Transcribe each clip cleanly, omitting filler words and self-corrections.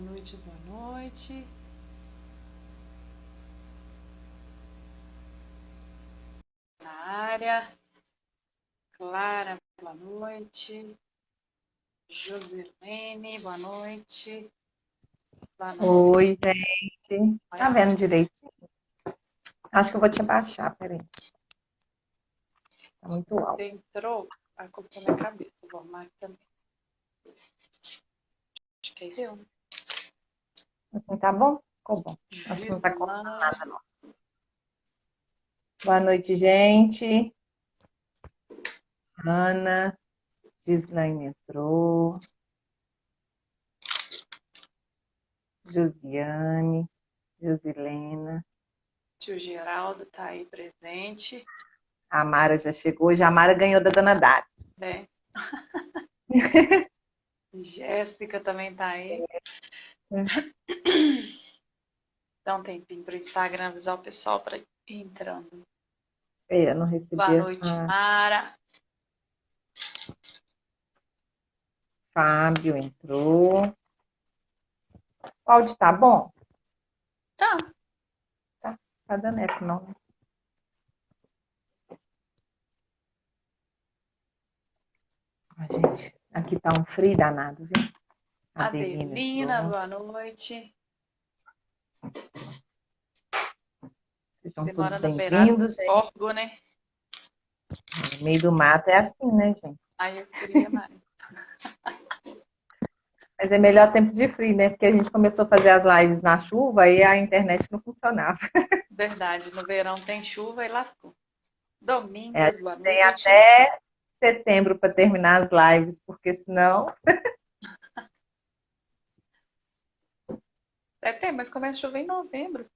Boa noite, boa noite. Na área. Clara, boa noite. Josilene, boa noite. Boa noite. Oi, gente. Tá vendo direitinho? Acho que eu vou te abaixar, peraí. Tá muito alto. Você entrou, a culpa é na minha cabeça. Vou arrumar aqui também. Acho que aí deu, né? Assim tá bom? Ficou bom. Acho que não tá cortando nada, não. Boa noite, gente. Ana, Gislaine entrou. Josiane, Josilena. Tio Geraldo tá aí presente. A Mara já chegou. Já a Mara ganhou da Dona Dari. Né? Jéssica também tá aí. Dá um tempinho pro Instagram avisar o pessoal para ir entrando. Eu não Boa recebi noite, a Mara. Fábio entrou. O áudio tá bom? Tá. Tá dando eco, não, né? Gente, aqui tá um frio danado, viu? Adelina Adelina, entrou. boa noite. Sejam Você todos mora na beirada do bem-vindos, gente. Corgo, né? No meio do mato é assim, né, gente? Aí eu queria mais. Mas é melhor tempo de frio, né? Porque a gente começou a fazer as lives na chuva e a internet não funcionava. Verdade, no verão tem chuva e lascou. É, a Domingas, boa gente tem noite. até setembro para terminar as lives, porque senão. Tem, mas começa a chover em novembro.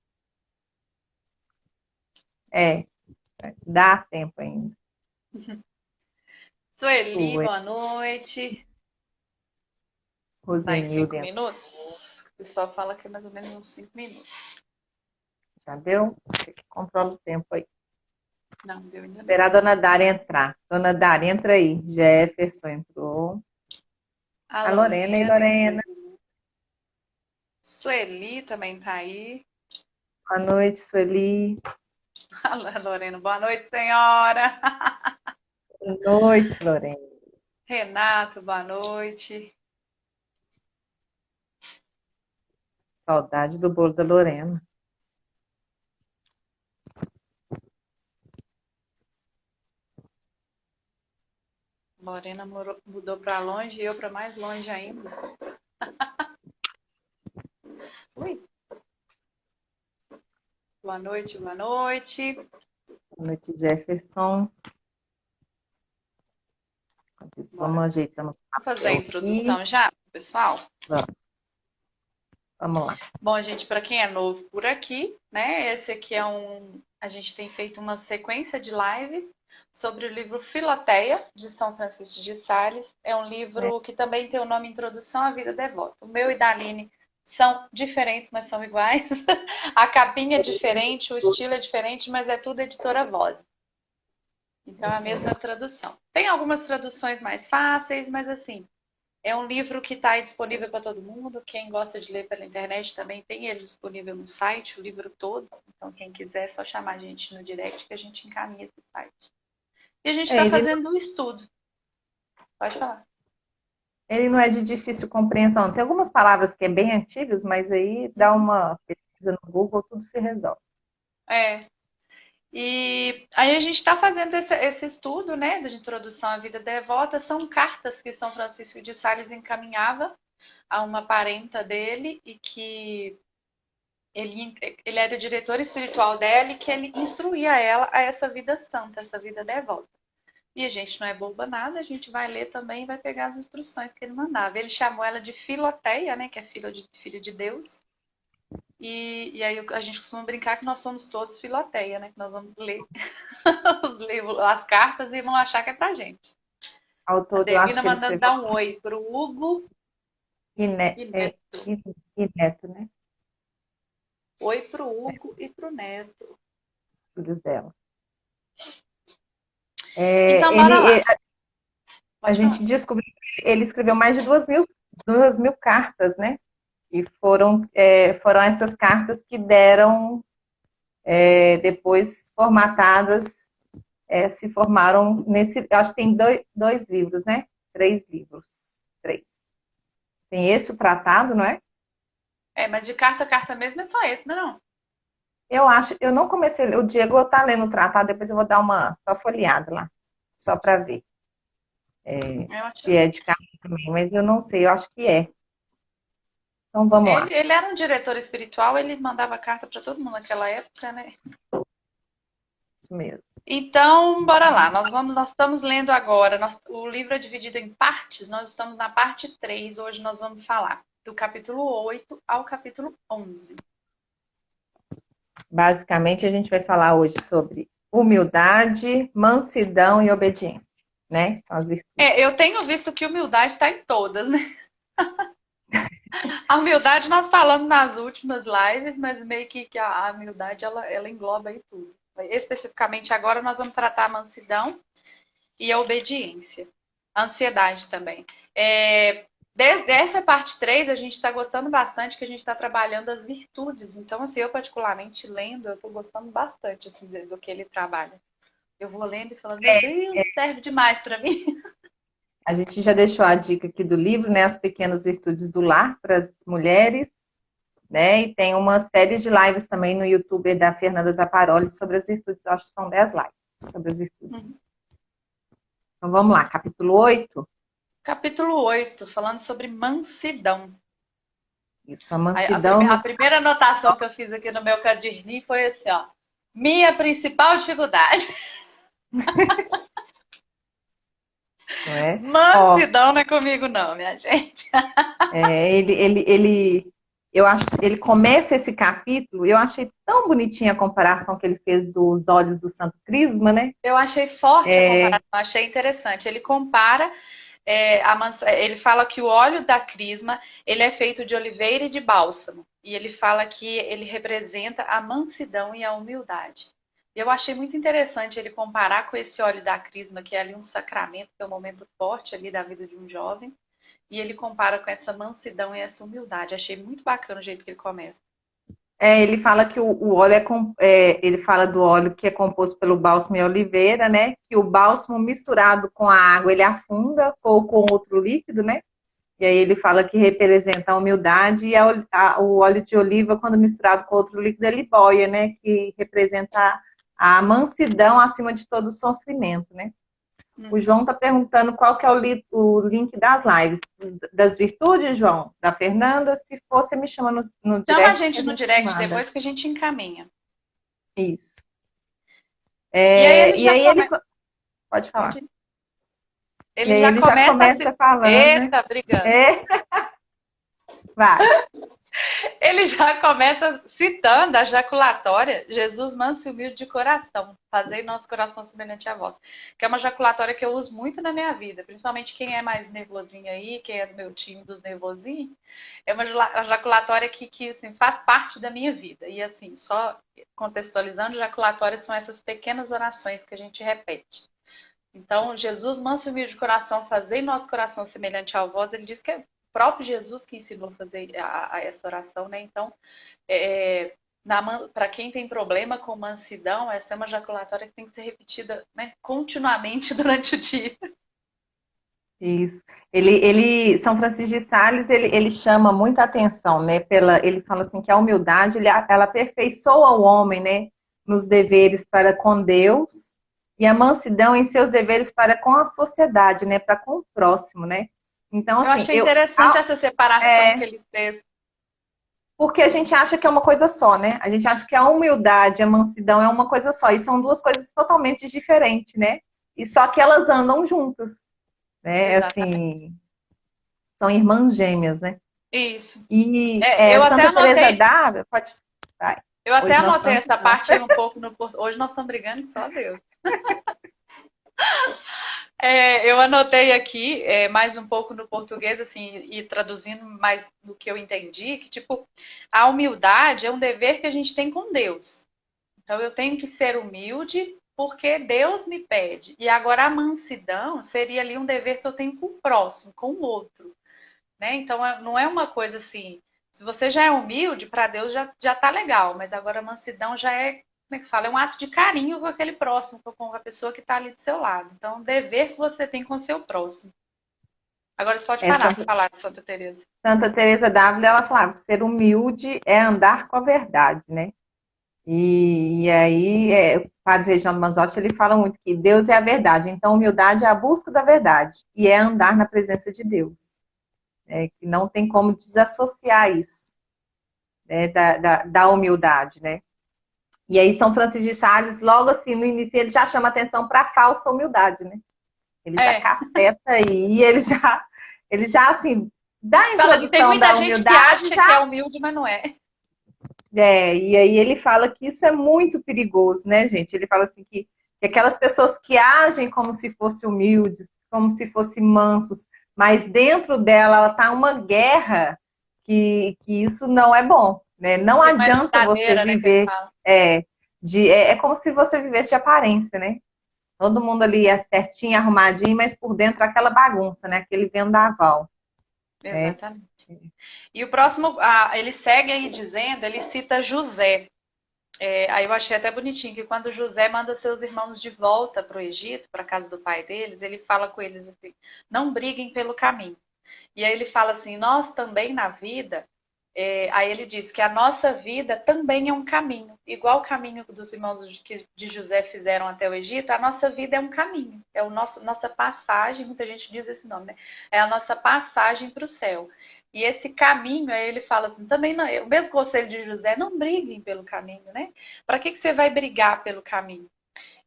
É, dá tempo ainda. Sueli, Oi, boa noite. Tá em Rosenilda 5 minutos? O pessoal fala que é mais ou menos uns 5 minutos. já deu? Você que controla o tempo aí. Não, deu ainda não. Esperar a Dona Dari entrar. Dona Dari, entra aí. Jefferson entrou. A A Lorena e Lorena Lorena. entrou. Sueli também tá aí. Boa noite, Sueli. A Lorena, boa noite, senhora. Boa noite, Lorena. Renato, boa noite. Saudade do bolo da Lorena. Lorena mudou para longe e eu para mais longe ainda. Ui. Boa noite, boa noite. Boa noite, Jefferson. Bora. Vamos ajeitando os Vamos fazer a papéis aqui. introdução já, pessoal? Vamos, vamos lá. Bom, gente, para quem é novo por aqui, né? Esse aqui é a gente tem feito uma sequência de lives sobre o livro Filoteia, de São Francisco de Sales. É um livro que também tem o nome Introdução à Vida Devota. O meu e da Aline são diferentes, mas são iguais. A capinha é diferente, o estilo é diferente, mas é tudo editora Voz. Então é a Isso mesma mesmo. tradução. Tem algumas traduções mais fáceis, mas assim, é um livro que está disponível para todo mundo. Quem gosta de ler pela internet também tem ele disponível no site, o livro todo. Então, quem quiser, é só chamar a gente no direct que a gente encaminha esse site. E a gente está Ele, fazendo um estudo. Pode falar. ele não é de difícil compreensão. Tem algumas palavras que é bem antigas, mas aí dá uma pesquisa no Google, tudo se resolve. É. E aí a gente está fazendo esse estudo, né, de introdução à vida devota. São cartas que São Francisco de Sales encaminhava a uma parenta dele e que ele era diretor espiritual dela e que ele instruía ela a essa vida santa, essa vida devota. E a gente não é boba nada, a gente vai ler também e vai pegar as instruções que ele mandava. Ele chamou ela de Filoteia, né, que é filho de Deus. E aí a gente costuma brincar que nós somos todos Filoteia, né, que nós vamos ler as cartas e vão achar que é pra gente. Ao A todo, eu acho Delina que ele mandando escreveu dar um oi pro Hugo e Neto. Neto, né? Oi pro Hugo e pro Neto. Filhos dela. Então, bora Ele, lá. a Pode falar. gente descobriu que ele escreveu mais de 2.000 cartas, né? E foram essas cartas que deram, depois formatadas, se formaram nesse. Acho que tem dois livros, né? 3 livros. 3. Tem esse, o tratado, não é? Mas de carta a carta mesmo é só esse, não? Eu acho, eu não comecei, o Diego está lendo o tratado, depois eu vou dar uma só folheada lá, só para ver Eu acho. se é de carta também, mas eu não sei, eu acho que é. Então vamos lá. Ele era um diretor espiritual, ele mandava carta para todo mundo naquela época, né? Isso mesmo. Então, bora lá. Nós estamos lendo agora. O livro é dividido em partes. Nós estamos na parte 3. Hoje nós vamos falar do capítulo 8 ao capítulo 11. Basicamente, a gente vai falar hoje sobre humildade, mansidão e obediência, né? São as virtudes. Eu tenho visto que humildade está em todas, né? A humildade nós falamos nas últimas lives, mas meio que a humildade ela engloba aí tudo. Especificamente agora nós vamos tratar a mansidão e a obediência. A ansiedade também. Desde essa parte 3 a gente está gostando bastante, que a gente está trabalhando as virtudes. Então, assim, eu particularmente lendo, eu estou gostando bastante assim, do que ele trabalha. Eu vou lendo e falando, meu Deus, serve demais para mim. A gente já deixou a dica aqui do livro, né? As pequenas virtudes do lar para as mulheres, né? E tem uma série de lives também no YouTube da Fernanda Zapparoli sobre as virtudes. Eu acho que são 10 lives sobre as virtudes. Então vamos lá, capítulo 8. Capítulo 8, falando sobre mansidão. Isso, a mansidão A no. primeira anotação que eu fiz aqui no meu caderninho foi assim, ó. Minha principal dificuldade. Não é? Ó, Mansidão não é comigo não, minha gente. eu acho, ele começa esse capítulo, eu achei tão bonitinha a comparação que ele fez dos olhos do Santo Crisma, né? Eu achei forte a comparação, achei interessante. Ele compara, ele fala que o óleo da crisma ele é feito de oliveira e de bálsamo. E ele fala que ele representa a mansidão e a humildade. Eu achei muito interessante ele comparar com esse óleo da crisma, que é ali um sacramento, que é um momento forte ali da vida de um jovem. E ele compara com essa mansidão e essa humildade. Achei muito bacana o jeito que ele começa. Ele fala que o óleo ele fala do óleo que é composto pelo bálsamo e oliveira, né? Que o bálsamo misturado com a água ele afunda ou com outro líquido, né? E aí ele fala que representa a humildade e o óleo de oliva, quando misturado com outro líquido, ele boia, né? Que representa a mansidão acima de todo o sofrimento, né? O João está perguntando qual que é o link das lives. Das virtudes, João, da Fernanda. Se for, você me chama no Chama a direct que gente a no gente direct manda. depois que a gente encaminha. Isso. E aí ele E já aí ele... começa. Pode falar. E Ele aí já ele já começa a começa se. falando, né? Eita, brigando. Vai. Ele já começa citando a jaculatória, Jesus manso e humilde de coração, fazei nosso coração semelhante a vós. Que é uma jaculatória que eu uso muito na minha vida, principalmente quem é mais nervosinho aí, quem é do meu time dos nervosinhos, é uma jaculatória que assim, faz parte da minha vida. E assim, só contextualizando, jaculatórias são essas pequenas orações que a gente repete. Então, Jesus, manso e humilde de coração, fazei nosso coração semelhante ao vós. Ele diz que é o próprio Jesus que ensinou a fazer a essa oração, né? Então, para quem tem problema com mansidão, essa é uma jaculatória que tem que ser repetida, né, continuamente durante o dia. Isso. São Francisco de Sales, ele chama muita atenção, né? Ele fala assim que a humildade, ela aperfeiçoa o homem, né? Nos deveres para com Deus e a mansidão em seus deveres para com a sociedade, né? Para com o próximo, né? Então, Eu assim, achei interessante essa separação que ele fez. porque a gente acha que é uma coisa só, né? A gente acha que a humildade, a mansidão é uma coisa só, e são duas coisas totalmente diferentes, né? E só que elas andam juntas, né? Exatamente. Assim, são irmãs gêmeas, né? Isso. E Eu até Santa Teresa anotei. d'Ávila, pode. Vai. Eu até Hoje nós anotei estamos. essa parte aí um pouco no português. Hoje nós estamos brigando, só Deus. Eu anotei aqui mais um pouco no português, assim, e traduzindo mais do que eu entendi, que, tipo, a humildade é um dever que a gente tem com Deus. Então, eu tenho que ser humilde porque Deus me pede. E agora, a mansidão seria ali um dever que eu tenho com o próximo, com o outro, né? Então, não é uma coisa assim, Se você já é humilde, para Deus já tá legal, mas agora a mansidão já é, como é que fala? É um ato de carinho com aquele próximo, com a pessoa que está ali do seu lado. Então, um dever que você tem com o seu próximo. Agora você pode É, parar de falar de Santa Teresa. Santa Teresa d'Ávila, ela falava que ser humilde é andar com a verdade, né? E aí, o padre Reginaldo Manzotti, ele fala muito que Deus é a verdade, então humildade é a busca da verdade, e é andar na presença de Deus. Que não tem como desassociar isso, né, da humildade, né? E aí São Francisco de Sales, logo assim, no início, ele já chama atenção para a falsa humildade, né? Ele já É, caceta aí, ele já assim, dá a fala que tem introdução muita da gente que humildade, acha que é já. humilde, mas não é. E aí ele fala que isso é muito perigoso, né, gente? Ele fala assim que aquelas pessoas que agem como se fossem humildes, como se fossem mansos, mas dentro dela ela tá uma guerra que isso não é bom, né? Não Que não é adianta você verdadeira, né, que ele viver fala. é como se você vivesse de aparência, né? Todo mundo ali é certinho, arrumadinho, mas por dentro aquela bagunça, né? Aquele vendaval, né? Exatamente. E o próximo, ele segue aí dizendo, ele cita José. Aí eu achei até bonitinho que quando José manda seus irmãos de volta para o Egito, para a casa do pai deles, ele fala com eles assim: não briguem pelo caminho. E aí ele fala assim: nós também na vida. Aí ele diz que a nossa vida também é um caminho, igual o caminho dos irmãos de José fizeram até o Egito, a nossa vida é um caminho, é o nossa passagem, muita gente diz esse nome, né? É a nossa passagem para o céu. E esse caminho, aí ele fala assim, também não, o mesmo conselho de José, não briguem pelo caminho, né? Para que você vai brigar pelo caminho?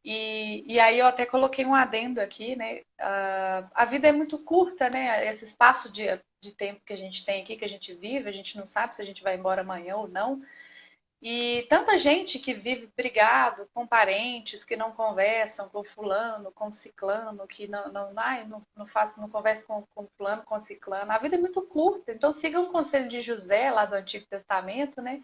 E aí eu até coloquei um adendo aqui, né? A vida é muito curta, né? Esse espaço de tempo que a gente tem aqui, que a gente vive, a gente não sabe se a gente vai embora amanhã ou não. E tanta gente que vive brigado com parentes que não conversam com fulano, com ciclano, que não conversa com fulano, com ciclano. A vida é muito curta, então siga o conselho de José lá do Antigo Testamento, né?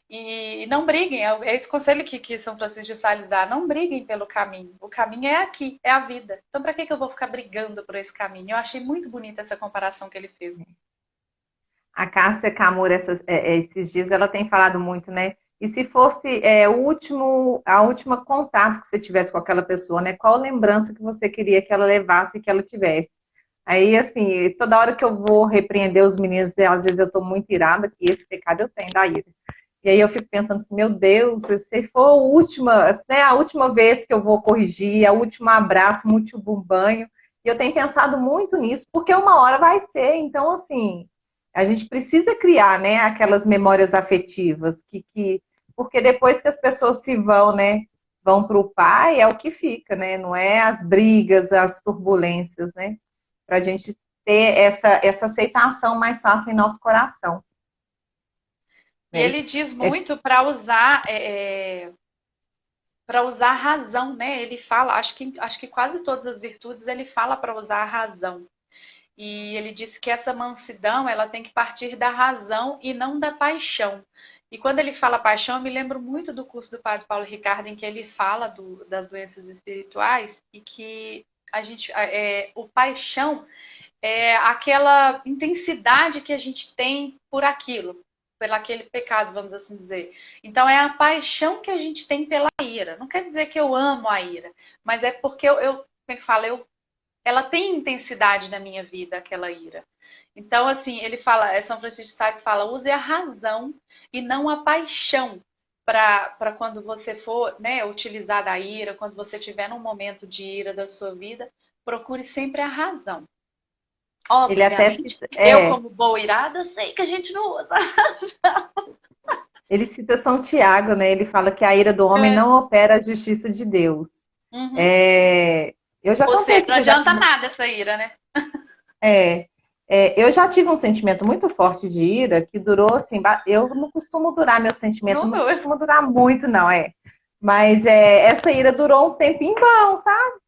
E não briguem, é esse conselho que São Francisco de Sales dá, não briguem pelo caminho. O caminho é aqui, é a vida. Então, para que eu vou ficar brigando por esse caminho? Eu achei muito bonita essa comparação que ele fez. A Cássia Camur, esses dias, ela tem falado muito, né? E se fosse a última contato que você tivesse com aquela pessoa, né? Qual lembrança que você queria que ela levasse e que ela tivesse? Aí, assim, toda hora que eu vou repreender os meninos, às vezes eu tô muito irada, que esse pecado eu tenho da ira. E aí eu fico pensando assim, meu Deus, se for a última vez que eu vou corrigir, a último abraço, o último banho. E eu tenho pensado muito nisso, porque uma hora vai ser. Então, assim, a gente precisa criar, né, aquelas memórias afetivas, porque depois que as pessoas se vão, né, vão para o pai, é o que fica, né? Não é as brigas, as turbulências, né? Para a gente ter essa aceitação mais fácil em nosso coração. E Né? ele diz muito para usar a razão, né? Ele fala, acho que quase todas as virtudes ele fala para usar a razão. E ele disse que essa mansidão ela tem que partir da razão e não da paixão. E quando ele fala paixão, eu me lembro muito do curso do Padre Paulo Ricardo, em que ele fala das doenças espirituais e que o paixão é aquela intensidade que a gente tem por aquilo, por aquele pecado, vamos assim dizer. Então é a paixão que a gente tem pela ira. Não quer dizer que eu amo a ira, mas é porque como é que fala? Ela tem intensidade na minha vida, aquela ira. Então, assim, ele fala, São Francisco de Sales fala, use a razão e não a paixão para quando você for, né, utilizar da ira, quando você tiver num momento de ira da sua vida, procure sempre a razão. Ele até Obviamente, cita, eu, como boa irada, sei que a gente não usa. ele cita São Tiago, né? Ele fala que a ira do homem É. não opera a justiça de Deus. Uhum. É, eu já Ou contei seja, aqui não que adianta nada essa ira, né? é, eu já tive um sentimento muito forte de ira que durou assim. Eu não costumo durar meu sentimento, Não não dura. costuma durar muito, não é. Mas essa ira durou um tempinho bom, sabe?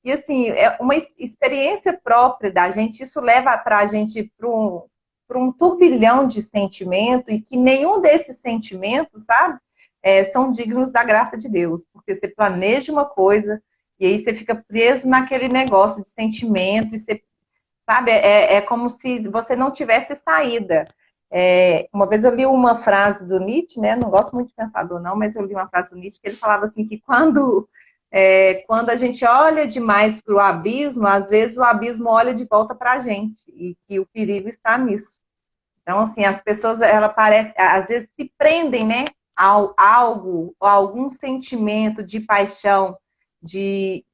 E assim, é uma experiência própria da gente, isso leva para a gente para um turbilhão de sentimento e que nenhum desses sentimentos, sabe, são dignos da graça de Deus, porque você planeja uma coisa e aí você fica preso naquele negócio de sentimento e você, sabe, é como se você não tivesse saída. Uma vez eu li uma frase do Nietzsche, né? Não gosto muito de pensador, não, mas eu li uma frase do Nietzsche que ele falava assim que quando a gente olha demais para o abismo, às vezes o abismo olha de volta para a gente e que o perigo está nisso. Então, assim, as pessoas, ela parece, às vezes se prendem, né, ao algo, a algum sentimento de paixão, de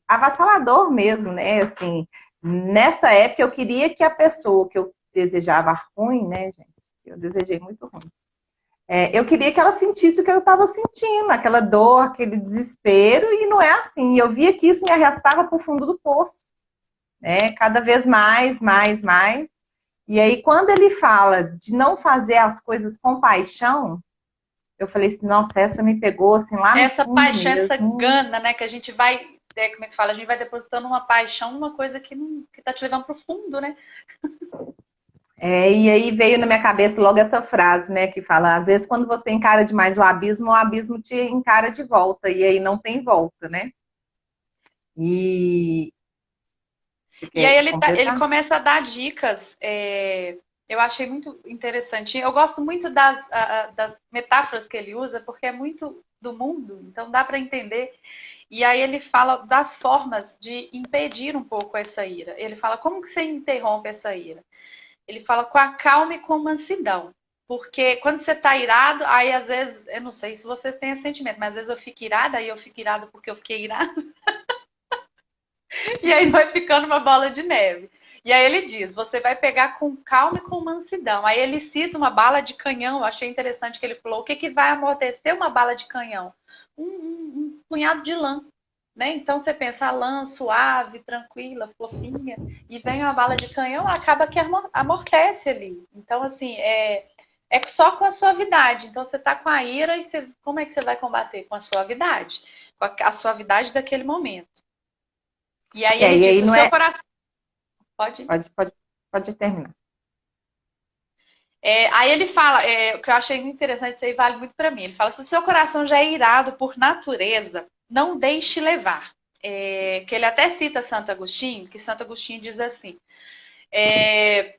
avassalador mesmo, né, assim, nessa época eu queria que a pessoa que eu desejava ruim, né, gente, eu desejei muito ruim, eu queria que ela sentisse o que eu estava sentindo, aquela dor, aquele desespero, e não é assim, eu via que isso me arrastava para o fundo do poço, né, cada vez mais, mais, mais, e aí, quando ele fala de não fazer as coisas com paixão, eu falei assim, nossa, essa me pegou assim lá no Essa fundo paixão, essa mesmo. gana, né? Que a gente vai, como é que fala? A gente vai depositando uma paixão numa coisa que, não, que tá te levando pro fundo, né? E aí veio na minha cabeça logo essa frase, né, que fala, às vezes quando você encara demais o abismo te encara de volta, e aí não tem volta, né? E você E aí quer ele completar? começa a dar dicas. Eu achei muito interessante. Eu gosto muito das metáforas que ele usa, porque é muito do mundo, então dá para entender. E aí ele fala das formas de impedir um pouco essa ira. Ele fala como que você interrompe essa ira. Ele fala com a calma e com mansidão. Porque quando você tá irado, aí às vezes, eu não sei se vocês têm esse sentimento, mas às vezes eu fico irada, aí eu fico irada porque eu fiquei irada. E aí vai ficando uma bola de neve. E aí ele diz: você vai pegar com calma e com mansidão. Aí ele cita uma bala de canhão. Eu achei interessante que ele falou: o que, que vai amortecer uma bala de canhão? Um punhado de lã. Né? Então você pensa a lã suave, tranquila, fofinha, e vem uma bala de canhão, acaba que amortece ali. Então, assim, é só com a suavidade. Então você tá com a ira e como é que você vai combater? Com a suavidade. Com a suavidade daquele momento. E aí ele E diz: aí o não seu é. coração. Pode. Pode terminar. Aí ele fala, o que eu achei muito interessante, isso aí vale muito para mim. Ele fala: se o seu coração já é irado por natureza, não deixe levar. Que ele até cita Santo Agostinho, que Santo Agostinho diz assim: é,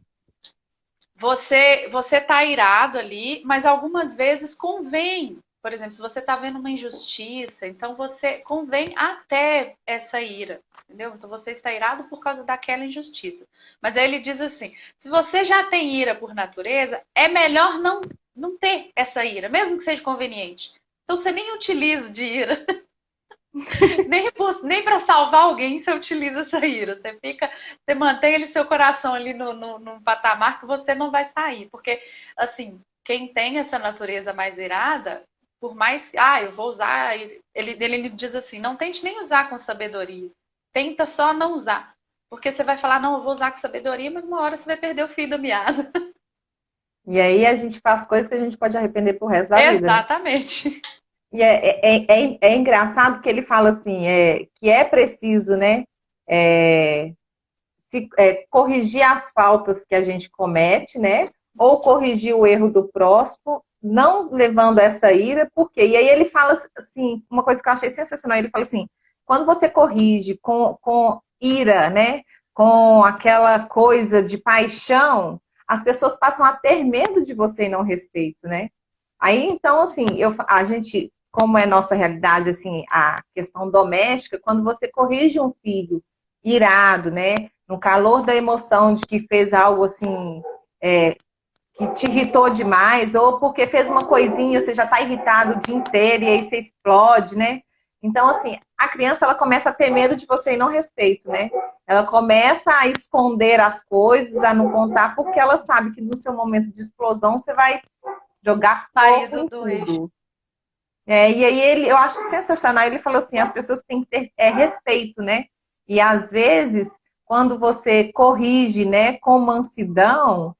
você tá irado ali, mas algumas vezes convém. Por exemplo, se você está vendo uma injustiça, então você convém até essa ira, entendeu? Então você está irado por causa daquela injustiça. Mas aí ele diz assim: se você já tem ira por natureza, é melhor não ter essa ira, mesmo que seja conveniente. Então você nem utiliza de ira. Nem para salvar alguém você utiliza essa ira. Você mantém ele seu coração ali no patamar que você não vai sair. Porque, assim, quem tem essa natureza mais irada, por mais. Eu vou usar. Ele diz assim: não tente nem usar com sabedoria. Tenta só não usar. Porque você vai falar: não, eu vou usar com sabedoria, mas uma hora você vai perder o fio da meada. E aí a gente faz coisas que a gente pode arrepender pro resto da vida, né? Exatamente. E é engraçado que ele fala assim, que é preciso, né? é, corrigir as faltas que a gente comete, né? Ou corrigir o erro do próximo, não levando essa ira, por quê? E aí ele fala assim, uma coisa que eu achei sensacional, ele fala assim, quando você corrige com ira, né? Com aquela coisa de paixão, as pessoas passam a ter medo de você e não respeito, né? Aí, então, assim, a gente, como é nossa realidade, assim, a questão doméstica, quando você corrige um filho irado, né? No calor da emoção de que fez algo assim, que te irritou demais, ou porque fez uma coisinha, você já está irritado o dia inteiro e aí você explode, né? Então, assim, a criança ela começa a ter medo de você e não respeito, né? Ela começa a esconder as coisas, a não contar, porque ela sabe que no seu momento de explosão você vai jogar Sair fogo em do eixo. tudo. E aí eu acho sensacional, ele falou assim, as pessoas têm que ter respeito, né? E às vezes, quando você corrige, né, com mansidão,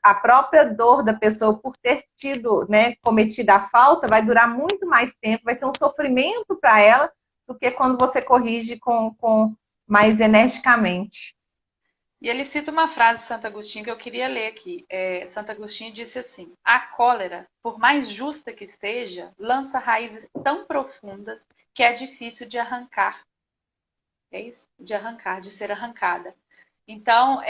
a própria dor da pessoa por ter tido, né, cometido a falta vai durar muito mais tempo, vai ser um sofrimento para ela do que quando você corrige com mais energicamente. E ele cita uma frase de Santo Agostinho que eu queria ler aqui. Santo Agostinho disse assim: a cólera, por mais justa que seja, lança raízes tão profundas que é difícil de arrancar. É isso? De arrancar, de ser arrancada. Então,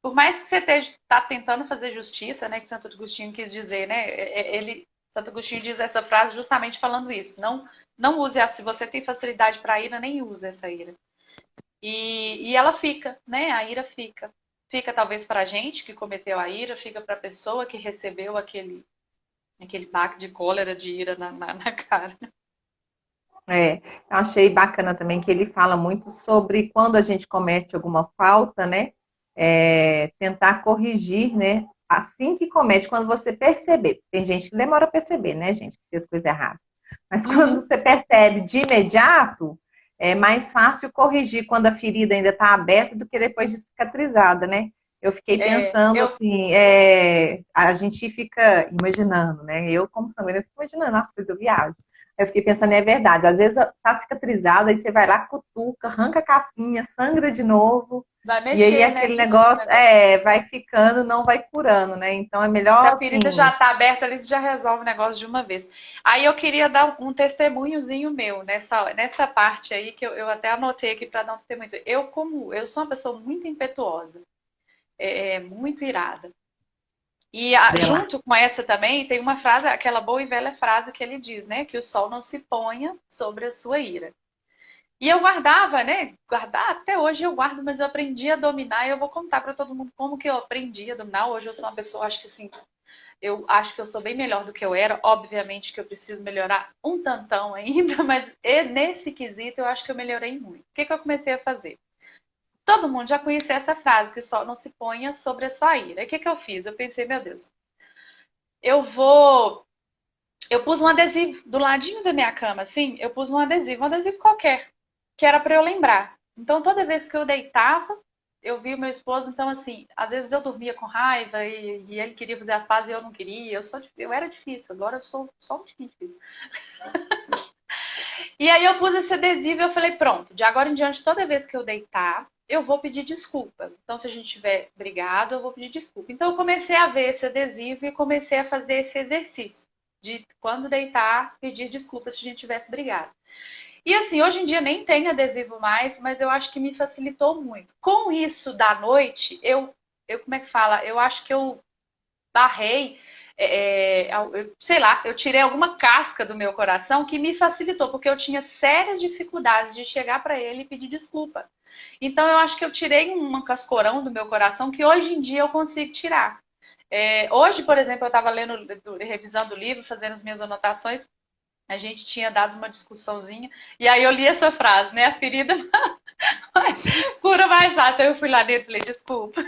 por mais que você tá tentando fazer justiça, né, que Santo Agostinho quis dizer, né, Santo Agostinho diz essa frase justamente falando isso. Não use se você tem facilidade para ira, nem use essa ira. E ela fica, né? A ira fica. Fica talvez para a gente que cometeu a ira, fica para a pessoa que recebeu aquele baque de cólera, de ira na cara. É, eu achei bacana também que ele fala muito sobre quando a gente comete alguma falta, né? Tentar corrigir, né? Assim que comete, quando você perceber. Tem gente que demora a perceber, né, gente, que fez coisa errada. Mas quando Uhum. você percebe de imediato, é mais fácil corrigir quando a ferida ainda está aberta do que depois de cicatrizada, né? Eu fiquei pensando Eu, assim, a gente fica imaginando, né? Eu, como sanguínea, eu fico imaginando as coisas, eu viajo. Eu fiquei pensando, é verdade, às vezes tá cicatrizada, aí você vai lá, cutuca, arranca a casquinha, sangra de novo, vai e aí mexer, né, aquele de novo o negócio negócio. vai ficando, não vai curando, né? Então é Se melhor a ferida já assim. está aberta ali, você já resolve o negócio de uma vez. Aí eu queria dar um testemunhozinho meu nessa parte aí, que eu até anotei aqui para dar um testemunho. Eu sou uma pessoa muito impetuosa, muito irada. E Dela. junto com essa também tem uma frase, aquela boa e velha frase que ele diz, né? Que o sol não se ponha sobre a sua ira. E eu guardava, né? Guardar, até hoje eu guardo, mas eu aprendi a dominar e eu vou contar para todo mundo como que eu aprendi a dominar. Hoje eu sou uma pessoa, acho que assim, eu acho que eu sou bem melhor do que eu era. Obviamente que eu preciso melhorar um tantão ainda, mas nesse quesito eu acho que eu melhorei muito. O que eu comecei a fazer? Todo mundo já conhecia essa frase, que o sol não se ponha sobre a sua ira. E o que eu fiz? Eu pensei, meu Deus, eu vou. Eu pus um adesivo do ladinho da minha cama, assim, eu pus um adesivo qualquer, que era para eu lembrar. Então, toda vez que eu deitava, eu via o meu esposo, então, assim, às vezes eu dormia com raiva e ele queria fazer as pazes e eu não queria. Eu era difícil, agora eu sou só um tiquinho difícil. E aí eu pus esse adesivo e eu falei, pronto, de agora em diante, toda vez que eu deitar, eu vou pedir desculpas. Então, se a gente tiver brigado, eu vou pedir desculpa. Então, eu comecei a ver esse adesivo e comecei a fazer esse exercício de quando deitar, pedir desculpas se a gente tivesse brigado. E assim, hoje em dia nem tem adesivo mais, mas eu acho que me facilitou muito. Com isso da noite, como é que fala? Eu acho que eu barrei, sei lá, eu tirei alguma casca do meu coração que me facilitou, porque eu tinha sérias dificuldades de chegar para ele e pedir desculpa. Então eu acho que eu tirei um cascorão do meu coração que hoje em dia eu consigo tirar. Hoje, por exemplo, eu estava lendo, revisando o livro, fazendo as minhas anotações. A gente tinha dado uma discussãozinha e aí eu li essa frase, né? A ferida cura mais fácil. Eu fui lá dentro e falei, desculpa.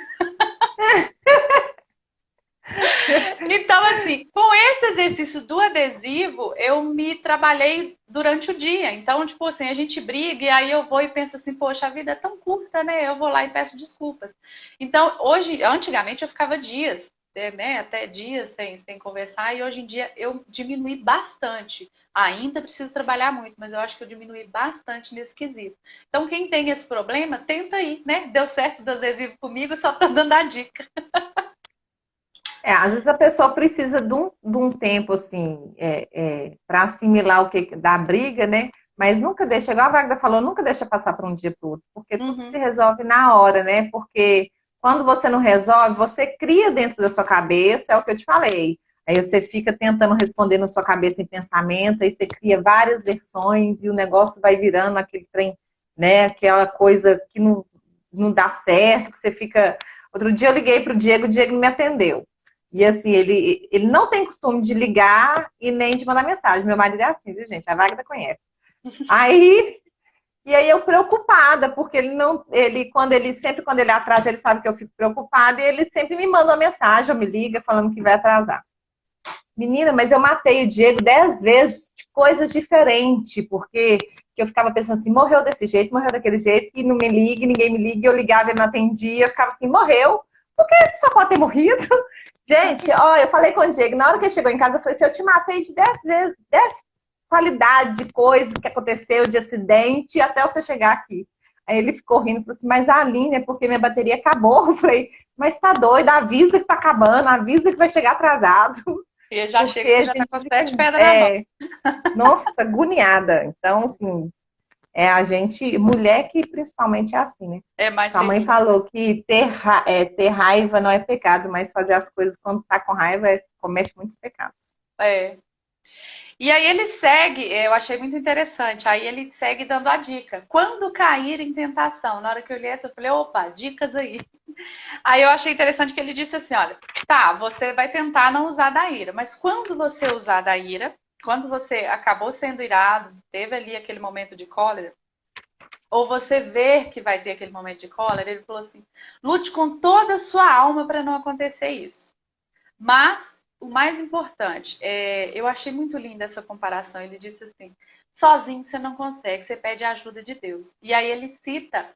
Então, assim, com esse exercício do adesivo, eu me trabalhei durante o dia. Então, tipo assim, a gente briga e aí eu vou e penso assim, poxa, a vida é tão curta, né? Eu vou lá e peço desculpas. Então, antigamente eu ficava dias, né? Até dias sem conversar, e hoje em dia eu diminui bastante. Ainda preciso trabalhar muito, mas eu acho que eu diminui bastante nesse quesito. Então, quem tem esse problema, tenta aí, né? Deu certo do adesivo comigo, só tô dando a dica. Às vezes a pessoa precisa de um tempo, assim, para assimilar o que da briga, né? Mas nunca deixa, igual a Wagner falou, nunca deixa passar para um dia para o outro, porque tudo se Uhum. resolve na hora, né? Porque quando você não resolve, você cria dentro da sua cabeça, é o que eu te falei. Aí você fica tentando responder na sua cabeça em pensamento, aí você cria várias versões e o negócio vai virando aquele trem, né? Aquela coisa que não dá certo, que você fica. Outro dia eu liguei para o Diego não me atendeu. E assim, ele não tem costume de ligar e nem de mandar mensagem. Meu marido é assim, viu, gente? A Wagner conhece. Aí, e aí eu preocupada, porque sempre quando ele atrasa, ele sabe que eu fico preocupada, e ele sempre me manda uma mensagem, ou me liga falando que vai atrasar. Menina, mas eu matei o Diego 10 vezes de coisas diferentes, porque que eu ficava pensando assim, morreu desse jeito, morreu daquele jeito, e não me liga, ninguém me liga, eu ligava e não atendia, eu ficava assim, morreu, por que só pode ter morrido? Gente, ó, eu falei com o Diego, na hora que ele chegou em casa, eu falei assim, eu te matei de 10 vezes, 10 qualidade de coisas que aconteceu, de acidente, até você chegar aqui. Aí ele ficou rindo, falou assim, mas a Aline, é porque minha bateria acabou. Eu falei, mas tá doido, avisa que tá acabando, avisa que vai chegar atrasado. E já Porque chega, você a já tá com gente as fica, sete pedras na mão. nossa, agoniada. Então, assim, É a gente, mulher que principalmente é assim, né? É mais Sua mãe terrível. falou que ter raiva não é pecado, mas fazer as coisas quando tá com raiva comete muitos pecados. É. E aí ele segue, eu achei muito interessante. Aí ele segue dando a dica. Quando cair em tentação, na hora que eu li essa, eu falei, opa, dicas aí. Aí eu achei interessante que ele disse assim, olha, tá, você vai tentar não usar da ira, mas quando você usar da ira, quando você acabou sendo irado, teve ali aquele momento de cólera, ou você ver que vai ter aquele momento de cólera, ele falou assim, lute com toda a sua alma para não acontecer isso. Mas o mais importante, eu achei muito linda essa comparação. Ele disse assim: sozinho você não consegue, você pede a ajuda de Deus. E aí ele cita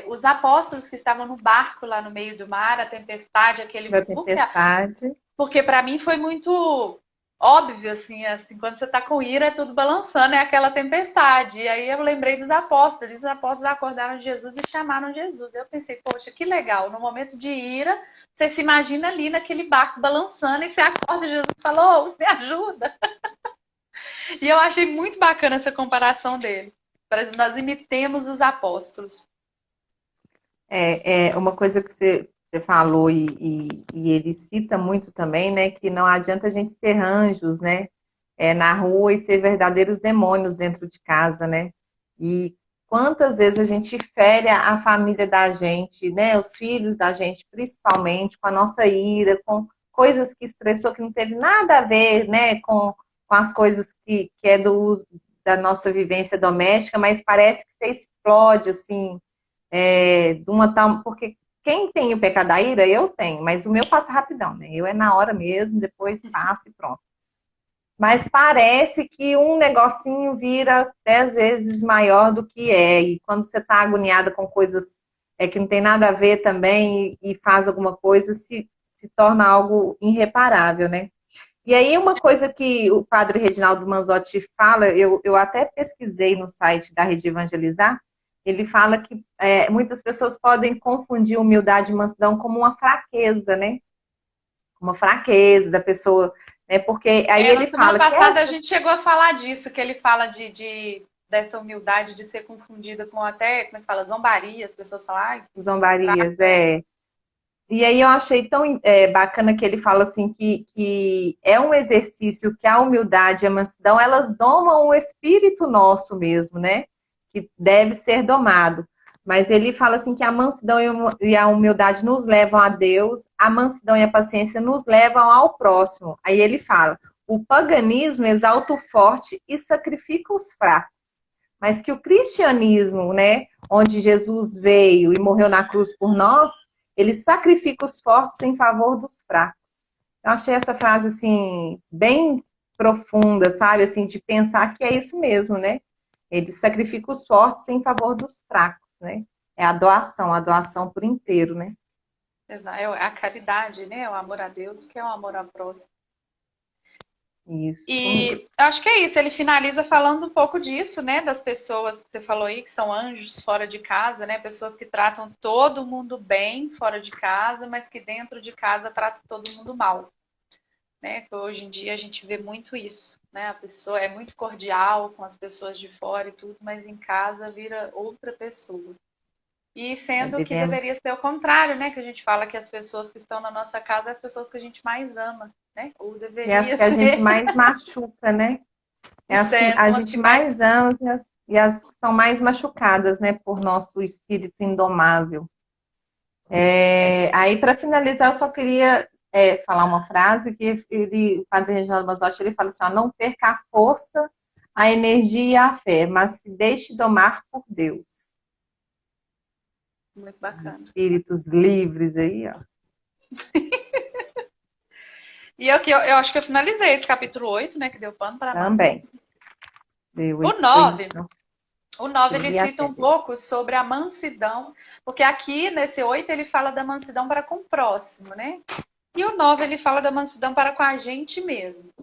os apóstolos que estavam no barco lá no meio do mar, a tempestade, Da tempestade. porque para mim foi muito óbvio assim, quando você está com ira, é tudo balançando, é aquela tempestade. E aí eu lembrei dos apóstolos, os apóstolos acordaram de Jesus e chamaram Jesus. Eu pensei, poxa, que legal, no momento de ira, você se imagina ali naquele barco balançando e você acorda e Jesus falou, oh, me ajuda. E eu achei muito bacana essa comparação dele. Parece que nós imitemos os apóstolos. É uma coisa que você falou e ele cita muito também, né? Que não adianta a gente ser anjos, né? Na rua e ser verdadeiros demônios dentro de casa, né? E quantas vezes a gente fere a família da gente, né? Os filhos da gente, principalmente, com a nossa ira, com coisas que estressou, que não teve nada a ver, né? Com as coisas que é da nossa vivência doméstica, mas parece que você explode, assim, de uma tal. Porque quem tem o pecado da ira, eu tenho, mas o meu passa rapidão, né? Eu é na hora mesmo, depois passa e pronto. Mas parece que um negocinho vira 10 vezes maior do que é. E quando você está agoniada com coisas que não tem nada a ver também e faz alguma coisa, se torna algo irreparável, né? E aí, uma coisa que o padre Reginaldo Manzotti fala, eu até pesquisei no site da Rede Evangelizar, ele fala que muitas pessoas podem confundir humildade e mansidão como uma fraqueza, né? Uma fraqueza da pessoa, né? Porque aí Na ele semana fala que passada a gente chegou a falar disso, que ele fala dessa humildade de ser confundida com até, como é que fala, zombaria. As pessoas falam, ai, zombarias, fraco. E aí eu achei tão bacana que ele fala assim que é um exercício que a humildade e a mansidão, elas domam o espírito nosso mesmo, né? Que deve ser domado. Mas ele fala assim que a mansidão e a humildade nos levam a Deus, a mansidão e a paciência nos levam ao próximo. Aí ele fala, o paganismo exalta o forte e sacrifica os fracos. Mas que o cristianismo, né, onde Jesus veio e morreu na cruz por nós, ele sacrifica os fortes em favor dos fracos. Eu achei essa frase, assim, bem profunda, sabe? Assim, de pensar que é isso mesmo, né? Ele sacrifica os fortes em favor dos fracos, né? É a doação por inteiro, né? É a caridade, né? O amor a Deus, que é o amor ao próximo. Isso E mesmo. acho que é isso. Ele finaliza falando um pouco disso, né? Das pessoas que você falou aí, que são anjos fora de casa, né? Pessoas que tratam todo mundo bem fora de casa, mas que dentro de casa tratam todo mundo mal, né? Que hoje em dia a gente vê muito isso, né? A pessoa é muito cordial com as pessoas de fora e tudo, mas em casa vira outra pessoa. E sendo que Devemos. deveria ser o contrário, né? Que a gente fala que as pessoas que estão na nossa casa são as pessoas que a gente mais ama, né? Ou É as deveria que a gente ser. mais machuca, né? É as que a São as que gente mais. mais ama e as que são mais machucadas, né? Por nosso espírito indomável. Aí, para finalizar, eu só queria falar uma frase que o padre Reginaldo Mazotti, ele fala assim, ó, não perca a força, a energia e a fé, mas se deixe domar por Deus. Muito Os bacana. espíritos livres aí, ó. E eu acho que eu finalizei esse capítulo 8, né? Que deu pano para manga. Também. Deu, O esse foi, 9, nossa, o 9 eu ele li cita até um dele. pouco sobre a mansidão, porque aqui nesse 8 ele fala da mansidão para com o próximo, né? E o 9 ele fala da mansidão para com a gente mesmo.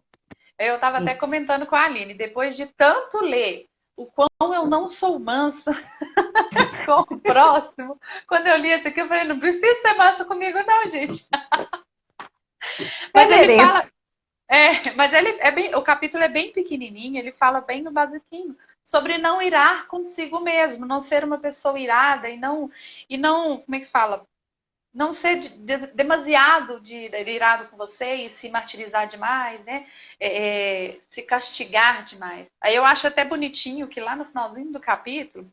Eu estava até Isso. comentando com a Aline, depois de tanto ler o quão eu não sou mansa com o próximo, quando eu li esse aqui, eu falei, não precisa ser mansa comigo, não, gente. Até Mas ele fala, mereço. mas ele é bem, o capítulo é bem pequenininho, ele fala bem no basiquinho. sobre não irar consigo mesmo, não ser uma pessoa irada e não, como é que fala? Não ser demasiado irado com você e se martirizar demais, né? Se castigar demais. Aí eu acho até bonitinho que lá no finalzinho do capítulo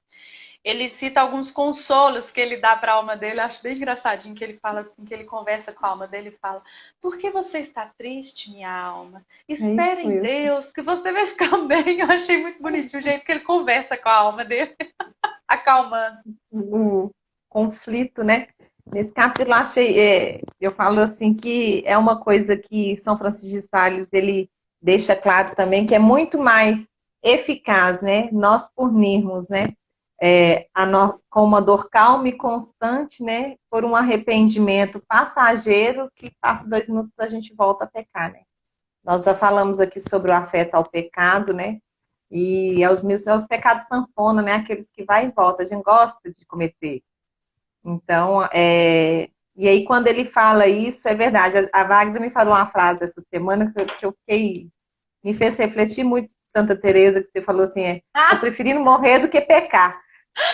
ele cita alguns consolos que ele dá para a alma dele. Eu acho bem engraçadinho que ele fala assim, que ele conversa com a alma dele e fala: "Por que você está triste, minha alma? É Espere isso em mesmo. Deus que você vai ficar bem." Eu achei muito bonitinho o jeito que ele conversa com a alma dele, acalmando. O conflito, né? Nesse capítulo, eu achei, eu falo assim que é uma coisa que São Francisco de Sales ele deixa claro também que é muito mais eficaz, né? Nós punirmos, né? Com uma dor calma e constante, né? Por um arrependimento passageiro que passa 2 minutos a gente volta a pecar, né? Nós já falamos aqui sobre o afeto ao pecado, né? E aos pecados sanfona, né? Aqueles que vai e volta, a gente gosta de cometer. Então, e aí quando ele fala isso, é verdade. A Wagner me falou uma frase essa semana que eu fiquei, me fez refletir muito de Santa Teresa, que você falou assim, tô Ah, preferindo morrer do que pecar.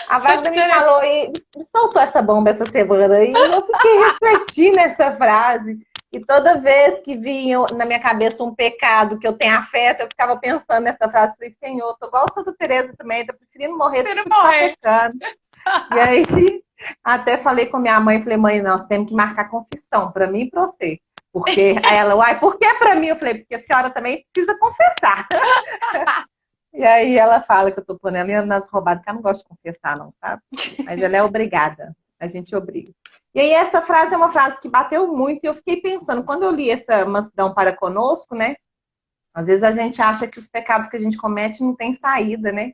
A que Wagner me diferente. falou e me soltou essa bomba essa semana e eu fiquei refletindo nessa frase. E toda vez que vinha na minha cabeça um pecado que eu tenho afeto, eu ficava pensando nessa frase. Falei, Senhor, tô igual a Santa Teresa também, tô preferindo morrer do Prefiro que continuar morrer. pecando. E aí, até falei com minha mãe, falei, mãe, nós temos que marcar confissão, para mim e para você. Porque aí ela, uai, por que para mim? Eu falei, porque a senhora também precisa confessar. E aí ela fala que eu tô pondo ela nas roubadas, que ela não gosta de confessar, não, sabe? Mas ela é obrigada, a gente obriga. E aí essa frase é uma frase que bateu muito e eu fiquei pensando, quando eu li essa mansidão para conosco, né? Às vezes a gente acha que os pecados que a gente comete não tem saída, né?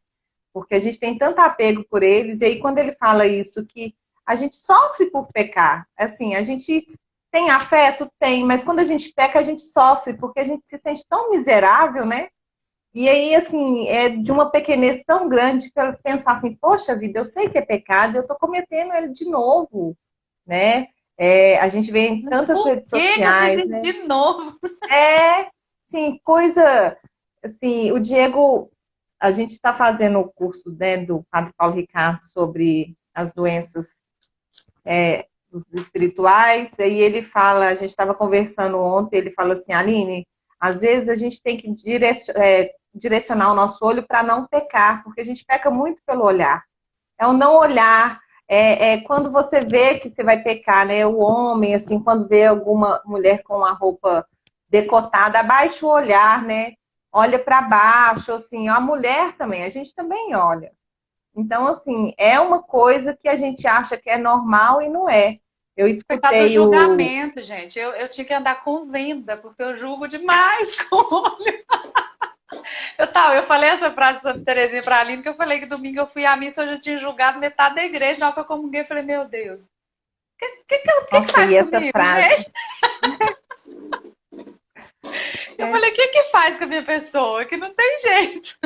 Porque a gente tem tanto apego por eles, e aí quando ele fala isso, que a gente sofre por pecar, assim, a gente tem afeto? Tem, mas quando a gente peca, a gente sofre, porque a gente se sente tão miserável, né? E aí, assim, é de uma pequenez tão grande que eu pensar assim, poxa vida, eu sei que é pecado, eu tô cometendo ele de novo, né? A gente vê em Mas tantas por redes que eu fiz sociais, isso né? de novo? Sim, coisa, assim, o Diego, a gente está fazendo o curso, né, do Padre Paulo Ricardo sobre as doenças dos espirituais, aí ele fala, a gente estava conversando ontem, ele fala assim, Aline, às vezes a gente tem que direcionar o nosso olho para não pecar, porque a gente peca muito pelo olhar. É o não olhar, quando você vê que você vai pecar, né? O homem, assim, quando vê alguma mulher com uma roupa decotada, abaixa o olhar, né? Olha para baixo, assim, a mulher também, a gente também olha. Então, assim, é uma coisa que a gente acha que é normal e não é. Eu Pecado do escutei o. julgamento, gente. Eu tinha que andar com venda, porque eu julgo demais com o olho. Eu falei essa frase de Santa Terezinha pra Aline, que eu falei que domingo eu fui à missa, eu já tinha julgado metade da igreja. Na hora que eu comunguei, eu falei, meu Deus, o que Nossa, faz e essa comigo, frase. gente? Eu É. falei, o que faz com a minha pessoa? Que não tem jeito.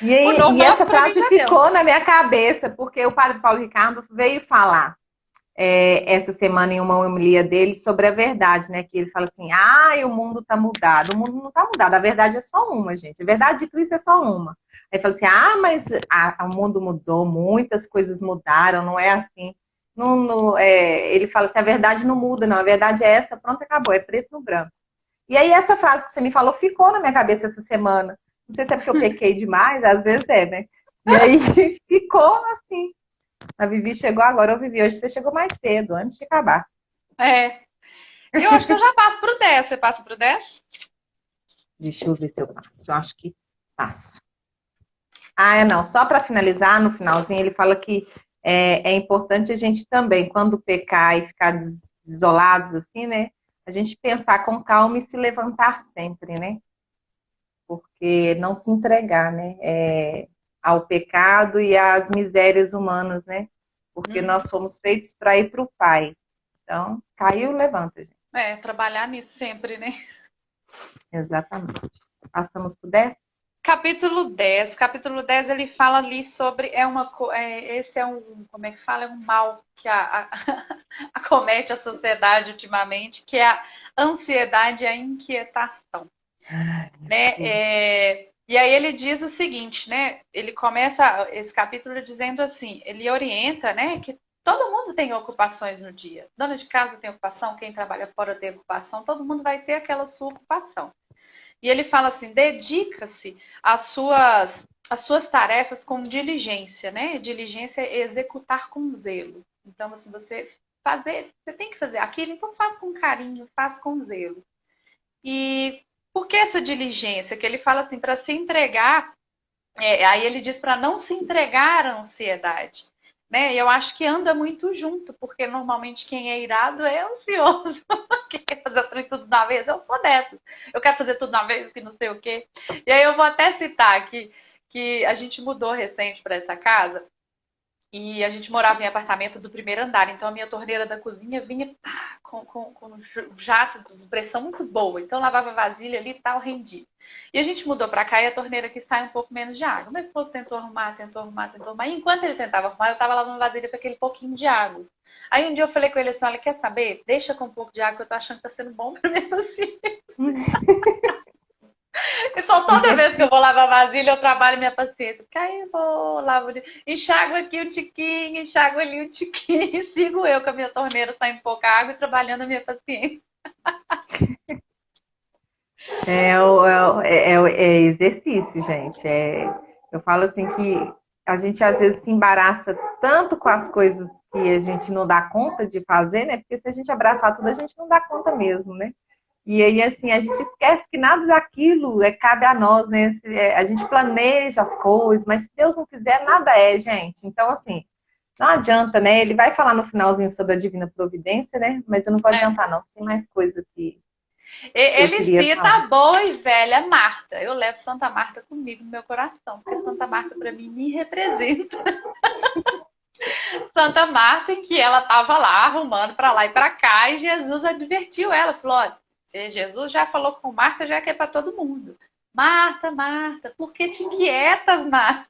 O E nosso essa pra mim frase já deu. ficou na minha cabeça, porque o padre Paulo Ricardo veio falar essa semana em uma homilia dele sobre a verdade, né? Que ele fala assim: o mundo está mudado. O mundo não está mudado, a verdade é só uma, gente. A verdade de Cristo é só uma. Aí fala assim: mas o mundo mudou, muitas coisas mudaram, não é assim. Não, ele fala assim: a verdade não muda, não. A verdade é essa, pronto, acabou, é preto no branco. E aí, essa frase que você me falou ficou na minha cabeça essa semana. Não sei se é porque eu pequei demais, às vezes é, né? E aí ficou assim. A Vivi chegou agora, eu Vivi. Hoje você chegou mais cedo, antes de acabar. É. E eu acho que eu já passo pro 10. Você passa pro 10? Deixa eu ver se eu passo. Eu acho que passo. Não. Só para finalizar, no finalzinho, ele fala que é importante a gente também, quando pecar e ficar desolados, assim, né? A gente pensar com calma e se levantar sempre, né? Porque não se entregar, né? Ao pecado e às misérias humanas, né? Porque Uhum. nós fomos feitos para ir para o Pai. Então, caiu, levanta, gente. Trabalhar nisso sempre, né? Exatamente. Passamos por 10? Capítulo 10. Capítulo 10 ele fala ali sobre esse é um, como é que fala? É um mal que acomete a sociedade ultimamente, que é a ansiedade e a inquietação, Ai, né? Jesus. E aí ele diz o seguinte, né? Ele começa esse capítulo dizendo assim, ele orienta, né, que todo mundo tem ocupações no dia. Dona de casa tem ocupação, quem trabalha fora tem ocupação, todo mundo vai ter aquela sua ocupação. E ele fala assim, dedica-se às suas tarefas com diligência, né? Diligência é executar com zelo. Então, assim, você tem que fazer aquilo, então faz com carinho, faz com zelo. E por que essa diligência? Que ele fala assim, para se entregar, aí ele diz para não se entregar à ansiedade. Né? E eu acho que anda muito junto, porque normalmente quem é irado é ansioso. Quem quer fazer tudo de uma vez, eu sou dessa. Eu quero fazer tudo de uma vez, que não sei o quê. E aí eu vou até citar aqui que a gente mudou recente para essa casa. E a gente morava em apartamento do primeiro andar, então a minha torneira da cozinha vinha com um jato de pressão muito boa. Então lavava vasilha ali e tal, rendia. E a gente mudou para cá e a torneira aqui sai um pouco menos de água. Meu esposo tentou arrumar, tentou arrumar, tentou arrumar. E enquanto ele tentava arrumar, eu estava lavando vasilha com aquele pouquinho de água. Aí um dia eu falei com ele assim, olha, quer saber? Deixa com um pouco de água que eu tô achando que tá sendo bom pra mim assim. Então, toda vez que eu vou lavar vasilha, eu trabalho minha paciência. Porque aí eu vou, lavo, enxago aqui um tiquinho, enxago ali um tiquinho, e sigo eu com a minha torneira saindo pouca água e trabalhando a minha paciência. É exercício, gente. Eu falo assim que a gente às vezes se embaraça tanto com as coisas que a gente não dá conta de fazer, né? Porque se a gente abraçar tudo, a gente não dá conta mesmo, né? E aí, assim, a gente esquece que nada daquilo cabe a nós, né? A gente planeja as coisas, mas se Deus não quiser, nada é, gente. Então, assim, não adianta, né? Ele vai falar no finalzinho sobre a divina providência, né? Mas eu não vou É. adiantar, não. Tem mais coisa que eu Ele queria cita falar. a boa e velha Marta. Eu levo Santa Marta comigo no meu coração, porque Santa Marta, para mim, me representa. Santa Marta, em que ela estava lá arrumando para lá e para cá, e Jesus advertiu ela, falou: olha, Jesus já falou com Marta, já que é para todo mundo. Marta, Marta, por que te inquietas, Marta?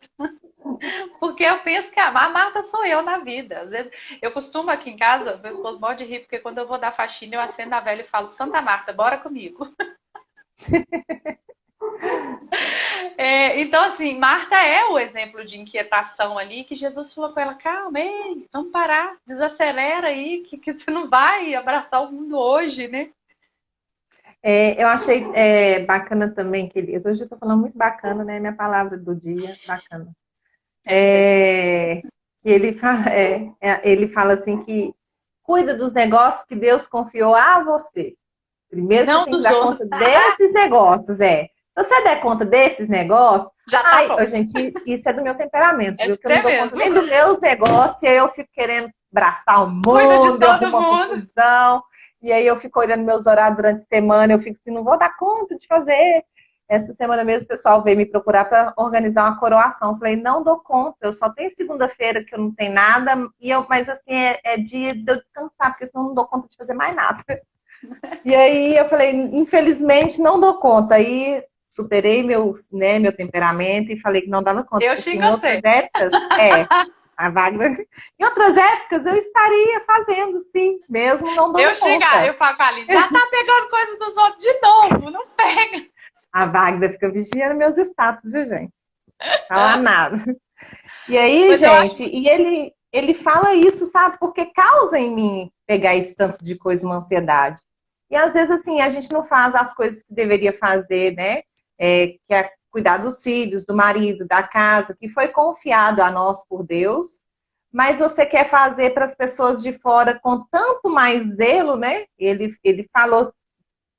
Porque eu penso que a Marta sou eu na vida. Às vezes, eu costumo aqui em casa, meu esposo morre de rir, porque quando eu vou dar faxina, eu acendo a velha e falo: Santa Marta, bora comigo. Então, assim, Marta é o exemplo de inquietação ali, que Jesus falou com ela: calma, ei, vamos parar, desacelera aí, que você não vai abraçar o mundo hoje, né? Eu achei bacana também que ele. Hoje eu estou falando muito bacana, né? Minha palavra do dia, bacana. Bem. Ele fala assim que cuida dos negócios que Deus confiou a você. Primeiro você Não tem que dos dar outros. conta desses negócios, é. Se você der conta desses negócios, Já tá ai, bom. gente, isso é do meu temperamento, É viu? Que eu não você dou conta mesmo. nem dos meus negócios, e aí eu fico querendo abraçar o Cuida de mundo, eu todo arrumo uma mundo. confusão, e aí eu fico olhando meus horários durante a semana, eu fico assim, não vou dar conta de fazer. Essa semana mesmo o pessoal veio me procurar para organizar uma coroação. Eu falei, não dou conta, eu só tenho segunda-feira que eu não tenho nada, mas assim, é dia de eu descansar, porque senão eu não dou conta de fazer mais nada. E aí eu falei, infelizmente não dou conta. Aí superei meu temperamento e falei que não dava conta, Eu porque xingo em outras você. épocas, a Wagner, em outras épocas eu estaria fazendo, sim, mesmo não Eu dando xingar, conta. eu falo com a Aline, já tá pegando coisa dos outros de novo, não pega. A Wagner fica vigiando meus status, viu, gente? Fala nada. E aí, Mas eu acho. gente, ele fala isso, sabe? Porque causa em mim pegar esse tanto de coisa, uma ansiedade. E às vezes, assim, a gente não faz as coisas que deveria fazer, né? Que é cuidar dos filhos, do marido, da casa, que foi confiado a nós por Deus, mas você quer fazer para as pessoas de fora com tanto mais zelo, né? Ele falou,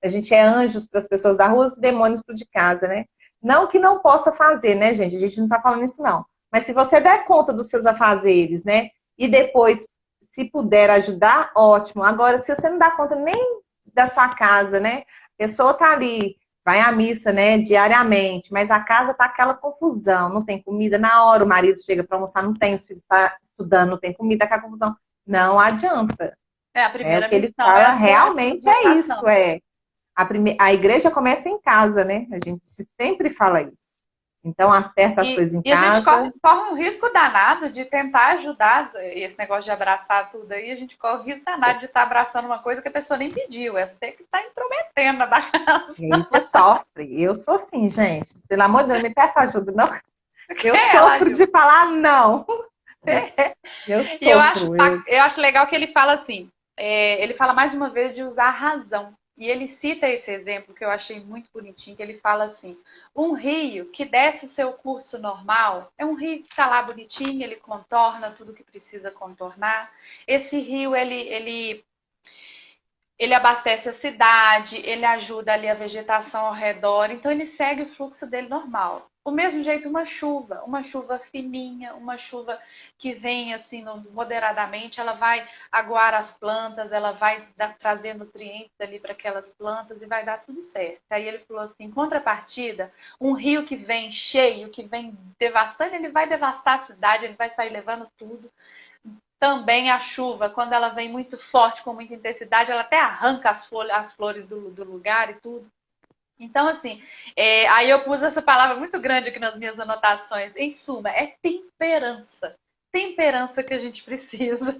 a gente é anjos para as pessoas da rua e demônios para de casa, né? Não que não possa fazer, né, gente? A gente não está falando isso, não. Mas se você der conta dos seus afazeres, né? E depois, se puder ajudar, ótimo. Agora, se você não dá conta nem da sua casa, né? A pessoa tá ali, vai à missa, né? Diariamente, mas a casa tá aquela confusão, não tem comida na hora, o marido chega para almoçar, não tem, os filhos estão estudando, não tem comida, aquela confusão. Não adianta. A O primeira que ele missão é fala a sua realmente é vocação. isso, a igreja começa em casa, né? A gente sempre fala isso. Então, acerta as coisas em E a gente casa. corre um risco danado de tentar ajudar esse negócio de abraçar tudo aí. A gente corre o risco danado de estar abraçando uma coisa que a pessoa nem pediu. É você que está intrometendo na casa. E aí você sofre. Eu sou assim, gente. Pelo amor de Deus, não me peça ajuda, não. Eu Ela sofro ajuda. de falar não. Eu E sofro. eu acho legal que ele fala assim, ele fala mais uma vez de usar a razão. E ele cita esse exemplo que eu achei muito bonitinho, que ele fala assim, um rio que desce o seu curso normal, é um rio que está lá bonitinho, ele contorna tudo que precisa contornar. Esse rio, ele abastece a cidade, ele ajuda ali a vegetação ao redor, então ele segue o fluxo dele normal. Do mesmo jeito, uma chuva fininha, uma chuva que vem assim moderadamente, ela vai aguar as plantas, ela vai trazer nutrientes ali para aquelas plantas e vai dar tudo certo. Aí ele falou assim, em contrapartida, um rio que vem cheio, que vem devastando, ele vai devastar a cidade, ele vai sair levando tudo. Também a chuva, quando ela vem muito forte, com muita intensidade, ela até arranca as flores do lugar e tudo. Então, assim, aí eu pus essa palavra muito grande aqui nas minhas anotações. Em suma, é temperança. Temperança que a gente precisa.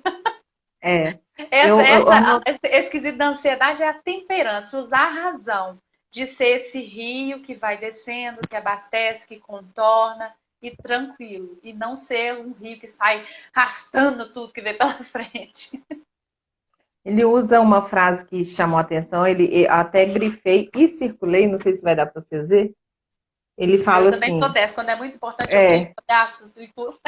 É. Eu Esse quesito da ansiedade é a temperança, usar a razão de ser esse rio que vai descendo, que abastece, que contorna e tranquilo. E não ser um rio que sai arrastando tudo que vem pela frente. Ele usa uma frase que chamou a atenção, eu até grifei e circulei, não sei se vai dar para você ver. Ele Eu fala também sou assim, dessa. Quando é muito importante, eu grifo, é, gasto, circulo.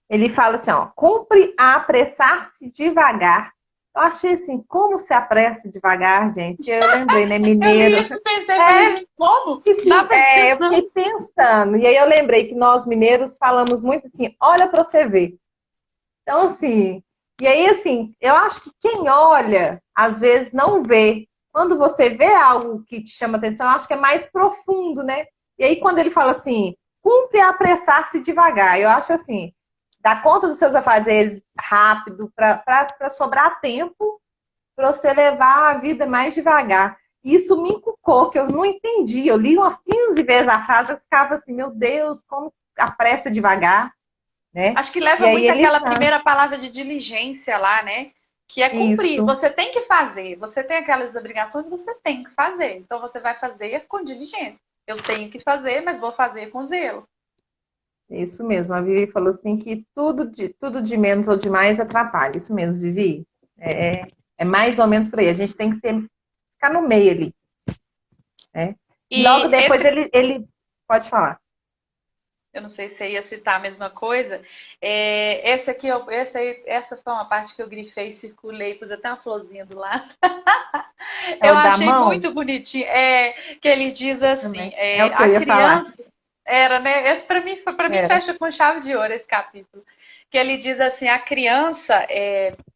ele fala assim, ó, cumpre apressar-se devagar. Eu achei assim, como se apressa devagar, gente? Eu lembrei, né, Eu li mineiro. isso, pensei, falei, É, gente, como? Dá enfim, pra eu fiquei descansar. pensando. E aí eu lembrei que nós mineiros falamos muito assim, olha para você ver. Então, assim, e aí, assim, eu acho que quem olha, às vezes não vê. Quando você vê algo que te chama atenção, eu acho que é mais profundo, né? E aí, quando ele fala assim, cumpre apressar-se devagar, eu acho assim, dá conta dos seus afazeres rápido, para sobrar tempo, para você levar a vida mais devagar. Isso me encucou, que eu não entendi. Eu li umas 15 vezes a frase, eu ficava assim, meu Deus, como apressa devagar, né? Acho que E leva aí muito ele aquela tá. primeira palavra de diligência lá, né? Que é cumprir. Isso. Você tem que fazer. Você tem aquelas obrigações, você tem que fazer. Então você vai fazer com diligência. Eu tenho que fazer, mas vou fazer com zelo. Isso mesmo, a Vivi falou assim que tudo de menos ou de mais atrapalha. Isso mesmo, Vivi. É mais ou menos por aí. A gente tem que ficar no meio ali, né? E logo E depois esse, ele pode falar. eu não sei se você ia citar a mesma coisa. Esse aqui, essa foi uma parte que eu grifei, e circulei, pus até uma florzinha do lado. É Eu o da achei mão muito bonitinho. Que ele diz assim: também. É o que eu a ia falar. criança. Era, né? Esse para mim Era. fecha com chave de ouro esse capítulo. Que ele diz assim: a criança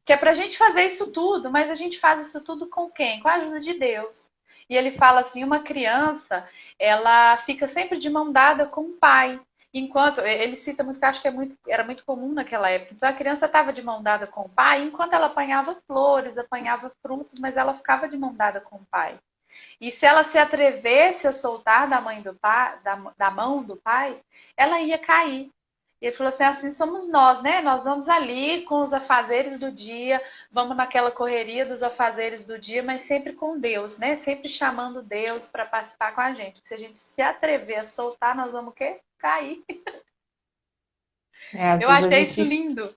que é para a gente fazer isso tudo, mas a gente faz isso tudo com quem? Com a ajuda de Deus. E ele fala assim: uma criança, ela fica sempre de mão dada com o pai. Enquanto ele cita muito, que eu acho que era muito comum naquela época. Então a criança estava de mão dada com o pai, enquanto ela apanhava flores, apanhava frutos, mas ela ficava de mão dada com o pai. E se ela se atrevesse a soltar da mãe do pai, da mão do pai, ela ia cair. E ele falou assim somos nós, né? Nós vamos ali com os afazeres do dia, vamos naquela correria dos afazeres do dia, mas sempre com Deus, né? Sempre chamando Deus para participar com a gente. Se a gente se atrever a soltar, nós vamos o quê? Cair. Às Eu vezes a achei isso gente lindo.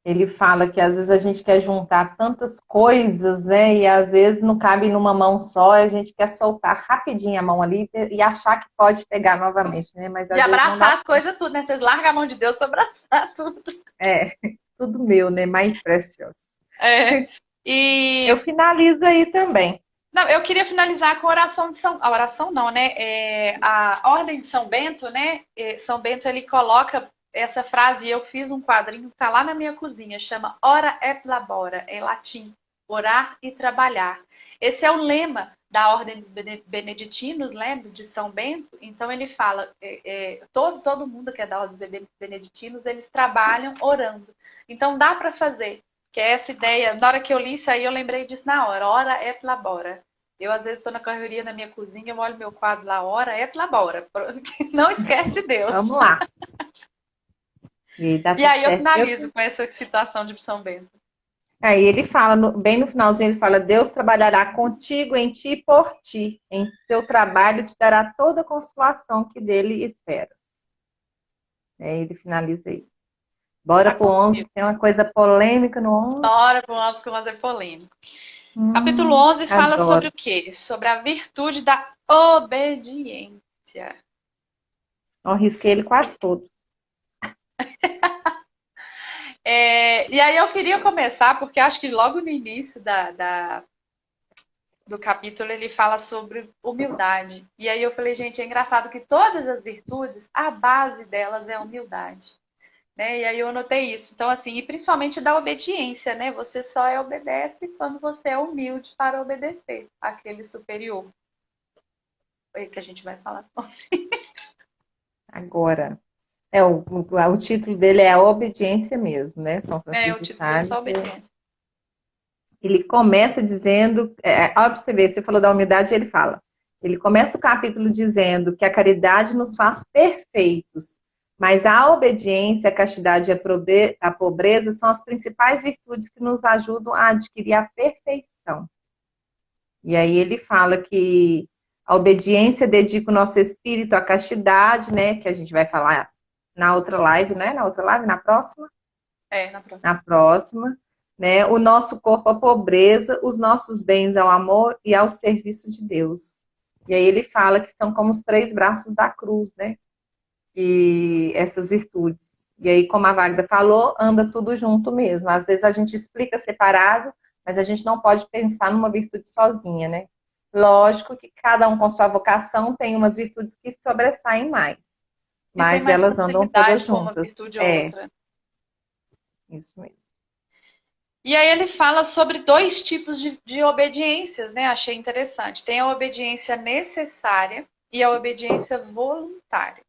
ele fala que às vezes a gente quer juntar tantas coisas, né? E às vezes não cabe numa mão só, e a gente quer soltar rapidinho a mão ali e achar que pode pegar novamente, né? Mas De às vezes não dá. abraçar as coisas tudo, né? Vocês largam a mão de Deus para abraçar tudo. É, tudo meu, né? My precious. É. Eu E finalizo aí também. não, eu queria finalizar com a oração de São. A oração não, né? A ordem de São Bento, né? São Bento ele coloca essa frase, e eu fiz um quadrinho que está lá na minha cozinha, chama Ora et labora, em latim, orar e trabalhar. Esse é o lema da ordem dos beneditinos, lembra, de São Bento. Então ele fala, todo mundo que é da ordem dos beneditinos, eles trabalham orando. Então dá para fazer, que é essa ideia. Na hora que eu li isso aí, eu lembrei disso na hora. Ora et labora. Eu, às vezes, estou na correria na minha cozinha, eu olho meu quadro lá, ora, et labora. Não esquece de Deus. Vamos lá. E dá E tudo aí eu certo. finalizo com essa citação de São Bento. Aí ele fala, bem no finalzinho, ele fala: Deus trabalhará contigo, em ti e por ti. Em teu trabalho te dará toda a consolação que dele esperas. Aí ele finaliza aí. Bora Tá pro 11, comigo. tem uma coisa polêmica no 11. Bora para o algo que é polêmico. Capítulo 11 fala sobre Adoro. o quê? Sobre a virtude da obediência. Eu risquei ele quase todo. E aí eu queria começar, porque acho que logo no início do capítulo ele fala sobre humildade. E aí eu falei, gente, é engraçado que todas as virtudes, a base delas é a humildade. Né? E aí eu anotei isso. Então, assim, e principalmente da obediência, né? Você só obedece quando você é humilde para obedecer àquele superior. É que a gente vai falar sobre. Agora. O título dele é a obediência mesmo, né? São O Francisco de título dele é Sales. só obediência. Ele começa dizendo, olha para você ver, você falou da humildade, ele fala. Ele começa o capítulo dizendo que a caridade nos faz perfeitos, mas a obediência, a castidade e a pobreza são as principais virtudes que nos ajudam a adquirir a perfeição. E aí ele fala que a obediência dedica o nosso espírito à castidade, né? Que a gente vai falar na outra live, né? Na outra live, na próxima? Na próxima. Na próxima. Né? O nosso corpo à pobreza, os nossos bens ao amor e ao serviço de Deus. E aí ele fala que são como os 3 braços da cruz, né? E essas virtudes. E aí, como a Wagda falou, anda tudo junto mesmo. Às vezes a gente explica separado, mas a gente não pode pensar numa virtude sozinha, né? Lógico que cada um com sua vocação tem umas virtudes que sobressaem mais, E tem mas mais elas andam todas facilidade com uma juntas. virtude ou outra. Isso mesmo. E aí ele fala sobre 2 tipos de obediências, né? Achei interessante. Tem a obediência necessária e a obediência voluntária.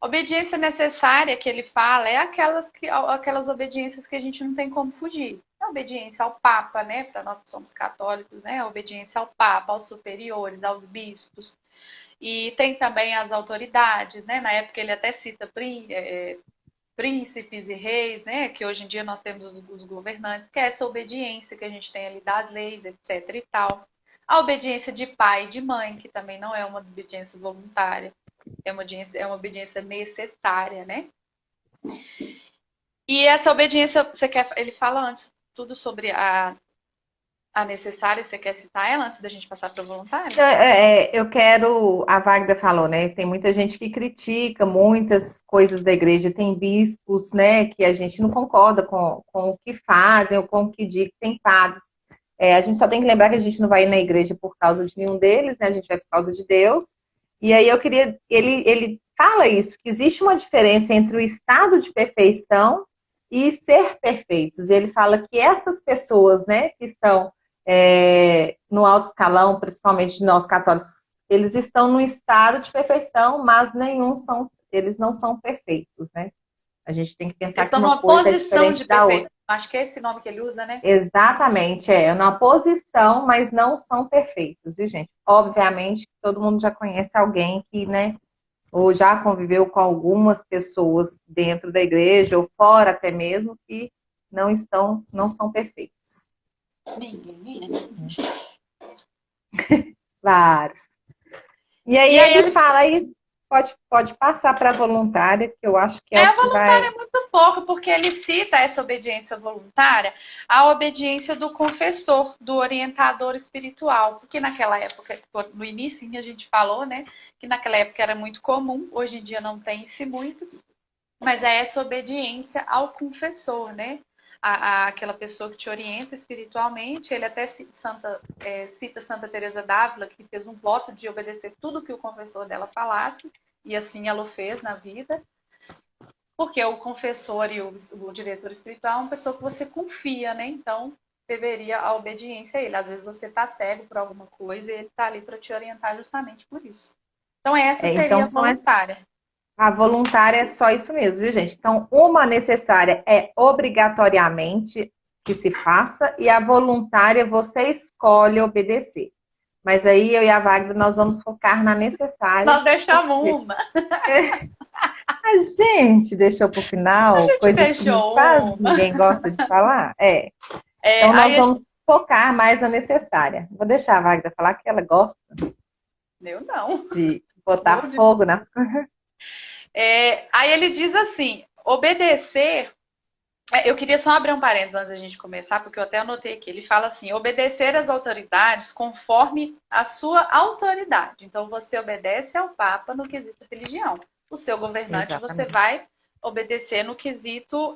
Obediência necessária que ele fala é aquelas obediências que a gente não tem como fugir. A obediência ao Papa, né? Para nós que somos católicos, né? A obediência ao Papa, aos superiores, aos bispos. E tem também as autoridades, né? Na época ele até cita príncipes e reis, né? Que hoje em dia nós temos os governantes, que é essa obediência que a gente tem ali das leis, etc. e tal. A obediência de pai e de mãe, que também não é uma obediência voluntária. É uma obediência necessária, né? E essa obediência, ele fala antes tudo sobre a necessária, você quer citar ela antes da gente passar para a voluntária? Eu quero, a Wagda falou, né? Tem muita gente que critica muitas coisas da igreja, tem bispos, né, que a gente não concorda com o que fazem ou com o que dizem, tem padres. A gente só tem que lembrar que a gente não vai ir na igreja por causa de nenhum deles, né? A gente vai por causa de Deus. E aí eu queria, ele fala isso, que existe uma diferença entre o estado de perfeição e ser perfeitos. Ele fala que essas pessoas, né, que estão no alto escalão, principalmente de nós católicos, eles estão no estado de perfeição, mas eles não são perfeitos, né? A gente tem que pensar que estão uma numa coisa é posição diferente de da outra. perfeição. Acho que é esse nome que ele usa, né? Exatamente, numa posição, mas não são perfeitos, viu, gente? Obviamente, todo mundo já conhece alguém que, né, ou já conviveu com algumas pessoas dentro da igreja, ou fora até mesmo, que não são perfeitos. Vários. E aí ele fala aí, pode passar para a voluntária, que eu acho que é o A que voluntária vai. é muito pouco, porque ele cita essa obediência voluntária, a obediência do confessor, do orientador espiritual. Porque naquela época, no início a gente falou, né, que naquela época era muito comum, hoje em dia não tem-se muito, mas é essa obediência ao confessor, né? Aquela pessoa que te orienta espiritualmente. Ele até cita Santa Teresa d'Ávila, que fez um voto de obedecer tudo que o confessor dela falasse, e assim ela o fez na vida. Porque o confessor e o diretor espiritual é uma pessoa que você confia, né? Então, deveria a obediência a ele. Às vezes você está cego por alguma coisa e ele está ali para te orientar justamente por isso. Então, essa seria Então, a voluntária. a voluntária é só isso mesmo, viu, gente? Então, uma necessária é obrigatoriamente que se faça, e a voluntária você escolhe obedecer. Mas aí eu e a Wagner, nós vamos focar na necessária. Nós deixamos Porque uma. a gente deixou para o A final gente coisas que quase deixou uma. ninguém gosta de falar. É. É, Então nós aí a gente... vamos focar mais na necessária. Vou deixar a Wagner falar que ela gosta Eu não. de Morro botar de... fogo na. Aí ele diz assim, obedecer... Eu queria só abrir um parênteses antes da gente começar, porque eu até anotei aqui. Ele fala assim, obedecer às autoridades conforme a sua autoridade. Então, você obedece ao Papa no quesito religião. O seu governante, você Exatamente. vai obedecer no quesito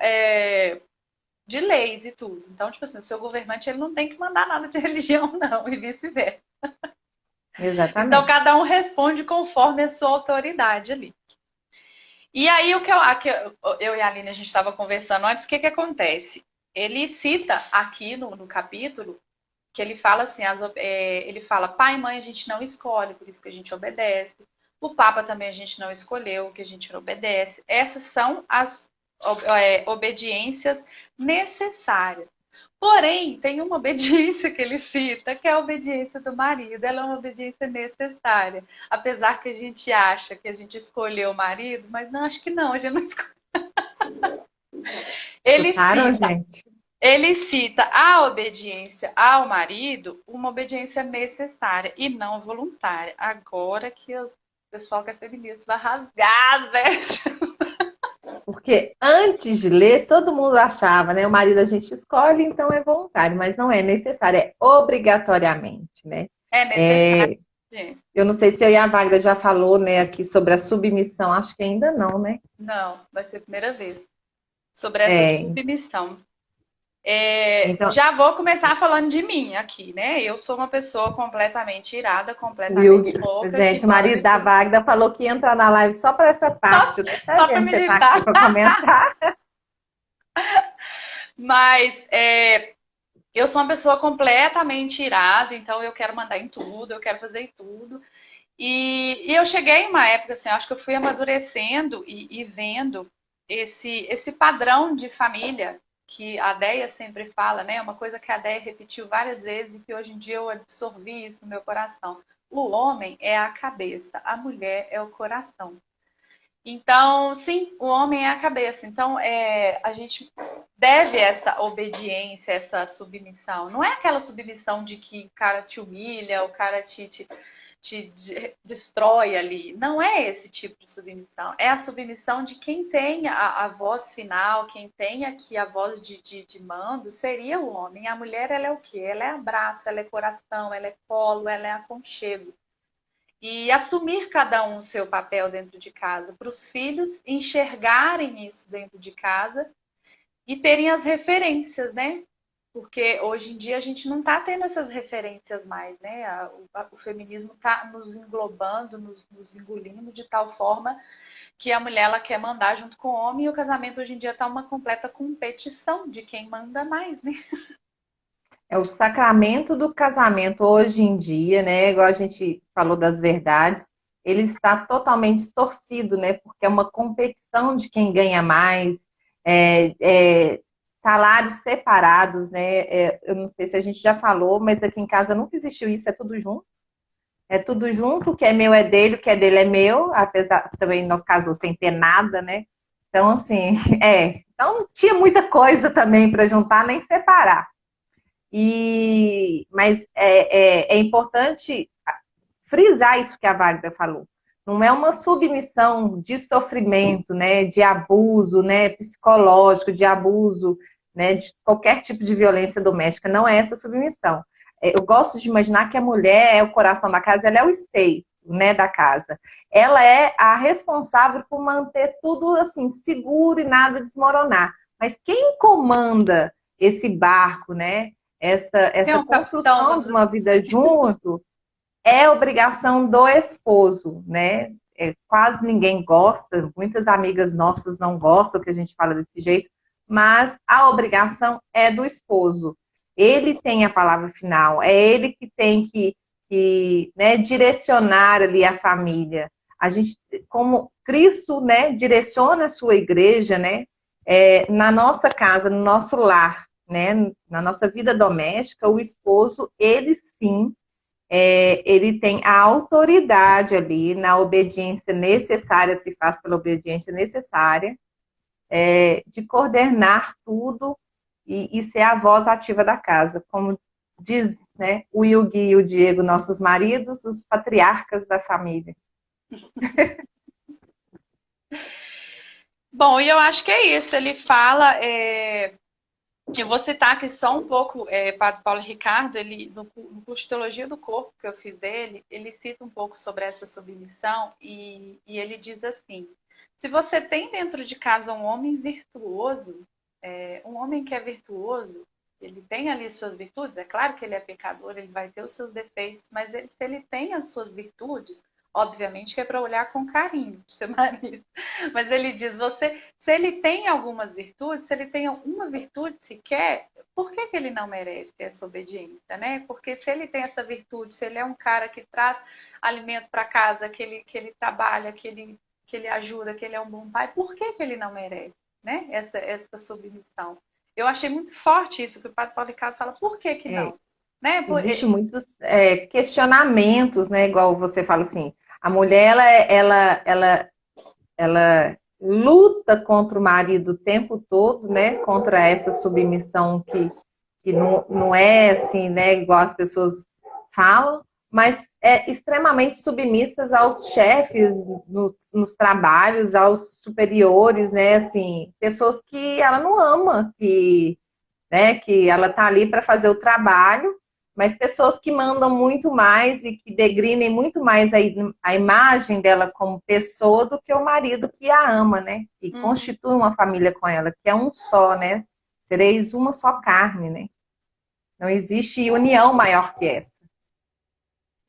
de leis e tudo. Então, tipo assim, o seu governante, ele não tem que mandar nada de religião, não, e vice-versa. Então, Exatamente. cada um responde conforme a sua autoridade ali. E aí, eu e a Aline, a gente estava conversando antes, o que acontece? Ele cita aqui no capítulo, que ele fala assim, ele fala, pai e mãe a gente não escolhe, por isso que a gente obedece. O Papa também a gente não escolheu, que a gente obedece. Essas são as obediências necessárias. Porém, tem uma obediência que ele cita, que é a obediência do marido. Ela é uma obediência necessária. Apesar que a gente acha que a gente escolheu o marido, mas não, acho que não, a gente não escolheu. Ele Escutaram, cita, gente? ele cita a obediência ao marido uma obediência necessária e não voluntária. Agora que o pessoal que é feminista vai rasgar, velho. Porque antes de ler, todo mundo achava, né? O marido a gente escolhe, então é voluntário, mas não é necessário, é obrigatoriamente, né? É necessário, É, gente. eu não sei se eu e a Wagner já falou, né, aqui sobre a submissão, acho que ainda não, né? Não, vai ser a primeira vez. Sobre essa É, submissão. então, Já vou começar falando de mim aqui, né? Eu sou uma pessoa completamente irada, viu? completamente louca, que Gente, o manda marido em da tudo. Wagner falou que ia entrar na live só para essa parte. Eu tô até Só para vendo que você tá aqui militar. para comentar. Mas eu sou uma pessoa completamente irada, então eu quero mandar em tudo, eu quero fazer em tudo. E eu cheguei em uma época, assim, acho que eu fui amadurecendo e vendo esse padrão de família que a Déia sempre fala, né? Uma coisa que a Déia repetiu várias vezes e que hoje em dia eu absorvi isso no meu coração. O homem é a cabeça, a mulher é o coração. Então, sim, o homem é a cabeça. Então, a gente deve essa obediência, essa submissão. Não é aquela submissão de que o cara te humilha, o cara te destrói ali. Não é esse tipo de submissão. É a submissão de quem tem a voz final, quem tem aqui a voz de mando, seria o homem. A mulher, ela é o quê? Ela é abraço, ela é coração, ela é colo, ela é aconchego. E assumir cada um o seu papel dentro de casa, para os filhos enxergarem isso dentro de casa e terem as referências, né? Porque hoje em dia a gente não está tendo essas referências mais, né? O feminismo está nos englobando, nos engolindo de tal forma que a mulher ela quer mandar junto com o homem e o casamento hoje em dia está uma completa competição de quem manda mais, né? É o sacramento do casamento hoje em dia, né? Igual a gente falou das verdades, ele está totalmente distorcido, né? Porque é uma competição de quem ganha mais, é, é, salários separados, né? Eu não sei se a gente já falou, mas aqui em casa nunca existiu isso, é tudo junto. É tudo junto, o que é meu é dele, o que é dele é meu, apesar também nós casou sem ter nada, né? Então, assim, Então não tinha muita coisa também para juntar nem separar. Mas é importante frisar isso que a Wagner falou. Não é uma submissão de sofrimento, né, de abuso, né, psicológico, de abuso, né, de qualquer tipo de violência doméstica. Não é essa submissão. Eu gosto de imaginar que a mulher é o coração da casa, ela é o esteio, né, da casa. Ela é a responsável por manter tudo assim seguro e nada desmoronar. Mas quem comanda esse barco, né? Tem Essa um capitão, construção vamos de uma dizer. vida junto é obrigação do esposo, né? Quase ninguém gosta, muitas amigas nossas não gostam que a gente fala desse jeito, mas a obrigação é do esposo. Ele tem a palavra final, é ele que tem né, direcionar ali a família. A gente, como Cristo, né, direciona a sua igreja, né, na nossa casa, no nosso lar, né, na nossa vida doméstica, o esposo, ele sim ele tem a autoridade ali, na obediência necessária, se faz pela obediência necessária, de coordenar tudo e ser a voz ativa da casa, como diz, né, o Yugi e o Diego, nossos maridos, os patriarcas da família. Bom, e eu acho que é isso. Ele fala, eu vou citar aqui só um pouco, Padre Paulo Ricardo, ele, no curso de Teologia do Corpo que eu fiz dele, ele cita um pouco sobre essa submissão e ele diz assim, se você tem dentro de casa um homem virtuoso, um homem que é virtuoso, ele tem ali suas virtudes, é claro que ele é pecador, ele vai ter os seus defeitos, mas se ele tem as suas virtudes, obviamente que é para olhar com carinho para seu marido. Mas ele diz, se ele tem algumas virtudes, se ele tem uma virtude sequer, por que ele não merece essa obediência, né? Porque se ele tem essa virtude, se ele é um cara que traz alimento para casa, que ele trabalha, que ele ajuda, que ele é um bom pai, por que ele não merece, né? Essa submissão. Eu achei muito forte isso que o Padre Paulo Ricardo fala, por que não? Né? Existem muitos questionamentos, né? Igual você fala assim, a mulher, ela luta contra o marido o tempo todo, né? Contra essa submissão que não é assim, né? Igual as pessoas falam, mas é extremamente submissas aos chefes nos trabalhos, aos superiores, né? Assim, pessoas que ela não ama, né? Que ela tá ali para fazer o trabalho, mas pessoas que mandam muito mais e que degrinem muito mais a imagem dela como pessoa do que o marido que a ama, né? E constitui uma família com ela, que é um só, né? Sereis uma só carne, né? Não existe união maior que essa.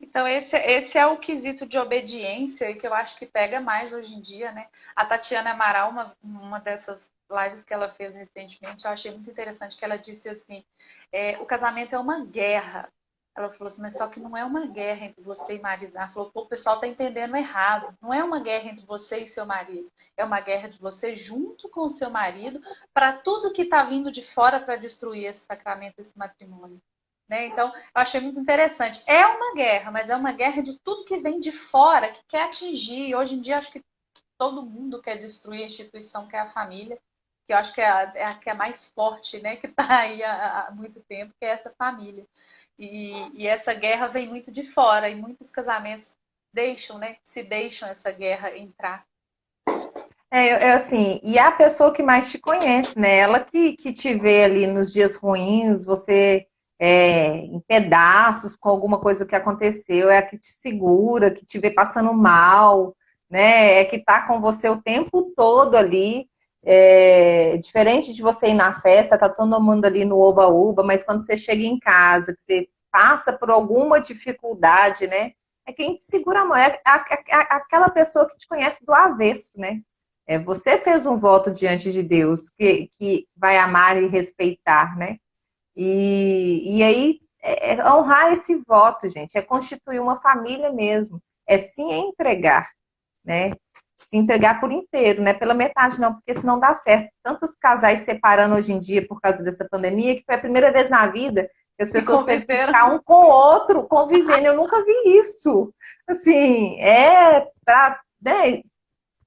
Então, esse é o quesito de obediência e que eu acho que pega mais hoje em dia, né? A Tatiana Amaral, uma dessas lives que ela fez recentemente, eu achei muito interessante que ela disse assim, o casamento é uma guerra. Ela falou assim, mas só que não é uma guerra entre você e marido. Ela falou, o pessoal está entendendo errado. Não é uma guerra entre você e seu marido. É uma guerra de você junto com o seu marido para tudo que está vindo de fora para destruir esse sacramento, esse matrimônio. Né? Então, eu achei muito interessante. É uma guerra, mas é uma guerra de tudo que vem de fora, que quer atingir. Hoje em dia, acho que todo mundo quer destruir a instituição que é a família, que eu acho que é a que é mais forte, né? Que está aí há muito tempo, que é essa família. E essa guerra vem muito de fora, e muitos casamentos deixam, né? Se deixam essa guerra entrar. Assim, e é a pessoa que mais te conhece, né? Ela que te vê ali nos dias ruins, você em pedaços com alguma coisa que aconteceu, é a que te segura, que te vê passando mal, né? É que tá com você o tempo todo ali. Diferente de você ir na festa, tá todo mundo ali no oba-oba, mas quando você chega em casa, que você passa por alguma dificuldade, né? É quem te segura a mão, aquela pessoa que te conhece do avesso, né? Você fez um voto diante de Deus que vai amar e respeitar, né? E aí honrar esse voto, gente, é constituir uma família mesmo, é se entregar, né? Se entregar por inteiro, né? Pela metade não, porque senão dá certo. Tantos casais separando hoje em dia por causa dessa pandemia, que foi a primeira vez na vida que as pessoas teve que ficar um com o outro convivendo. Eu nunca vi isso. Assim, para, né,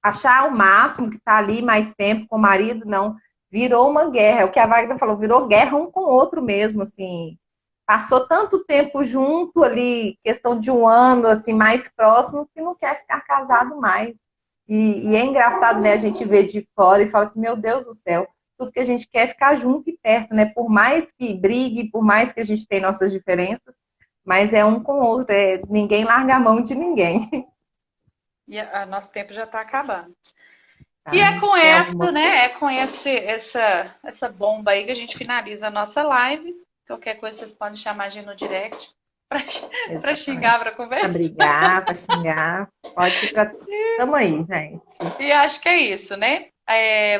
achar o máximo que está ali mais tempo com o marido, não. Virou uma guerra. É o que a Wagner falou, virou guerra um com o outro mesmo, assim. Passou tanto tempo junto ali, questão de um ano, assim, mais próximo, que não quer ficar casado mais. E é engraçado, né, a gente ver de fora e fala assim, meu Deus do céu, tudo que a gente quer é ficar junto e perto, né? Por mais que brigue, por mais que a gente tenha nossas diferenças, mas é um com o outro, ninguém larga a mão de ninguém. E nosso tempo já está acabando. Tá? E é com Tem essa, alguma né? É com essa bomba aí que a gente finaliza a nossa live. Qualquer coisa vocês podem chamar a gente no direct para xingar, para para conversar. brigar, para xingar, pode ir para. Tamo aí, gente. E acho que é isso, né?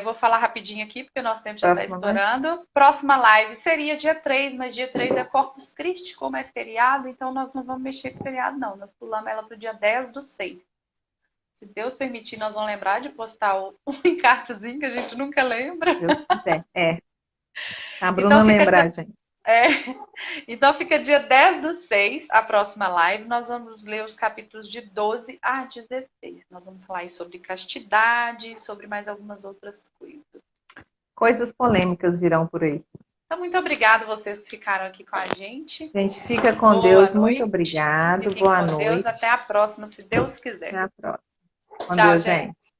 Vou falar rapidinho aqui, porque o nosso tempo já está Próxima live. estourando. Próxima live seria dia 3, mas dia 3 é Corpus Christi, como é feriado, então nós não vamos mexer com feriado, não. Nós pulamos ela para o dia 10/6. Se Deus permitir, nós vamos lembrar de postar o encartezinho que a gente nunca lembra. Se Deus quiser. A Bruna Então fica lembrar, essa, gente. É. Então fica dia 10/6, a próxima live. Nós vamos ler os capítulos de 12 a 16. Nós vamos falar aí sobre castidade, sobre mais algumas outras coisas. Coisas polêmicas virão por aí. Então, muito obrigada vocês que ficaram aqui com a gente. Gente, fica com Boa Deus. Muito noite. obrigado. Fiquem Boa com Deus. noite. Até a próxima, se Deus Até quiser. a próxima. Com Tchau, Deus, gente. gente.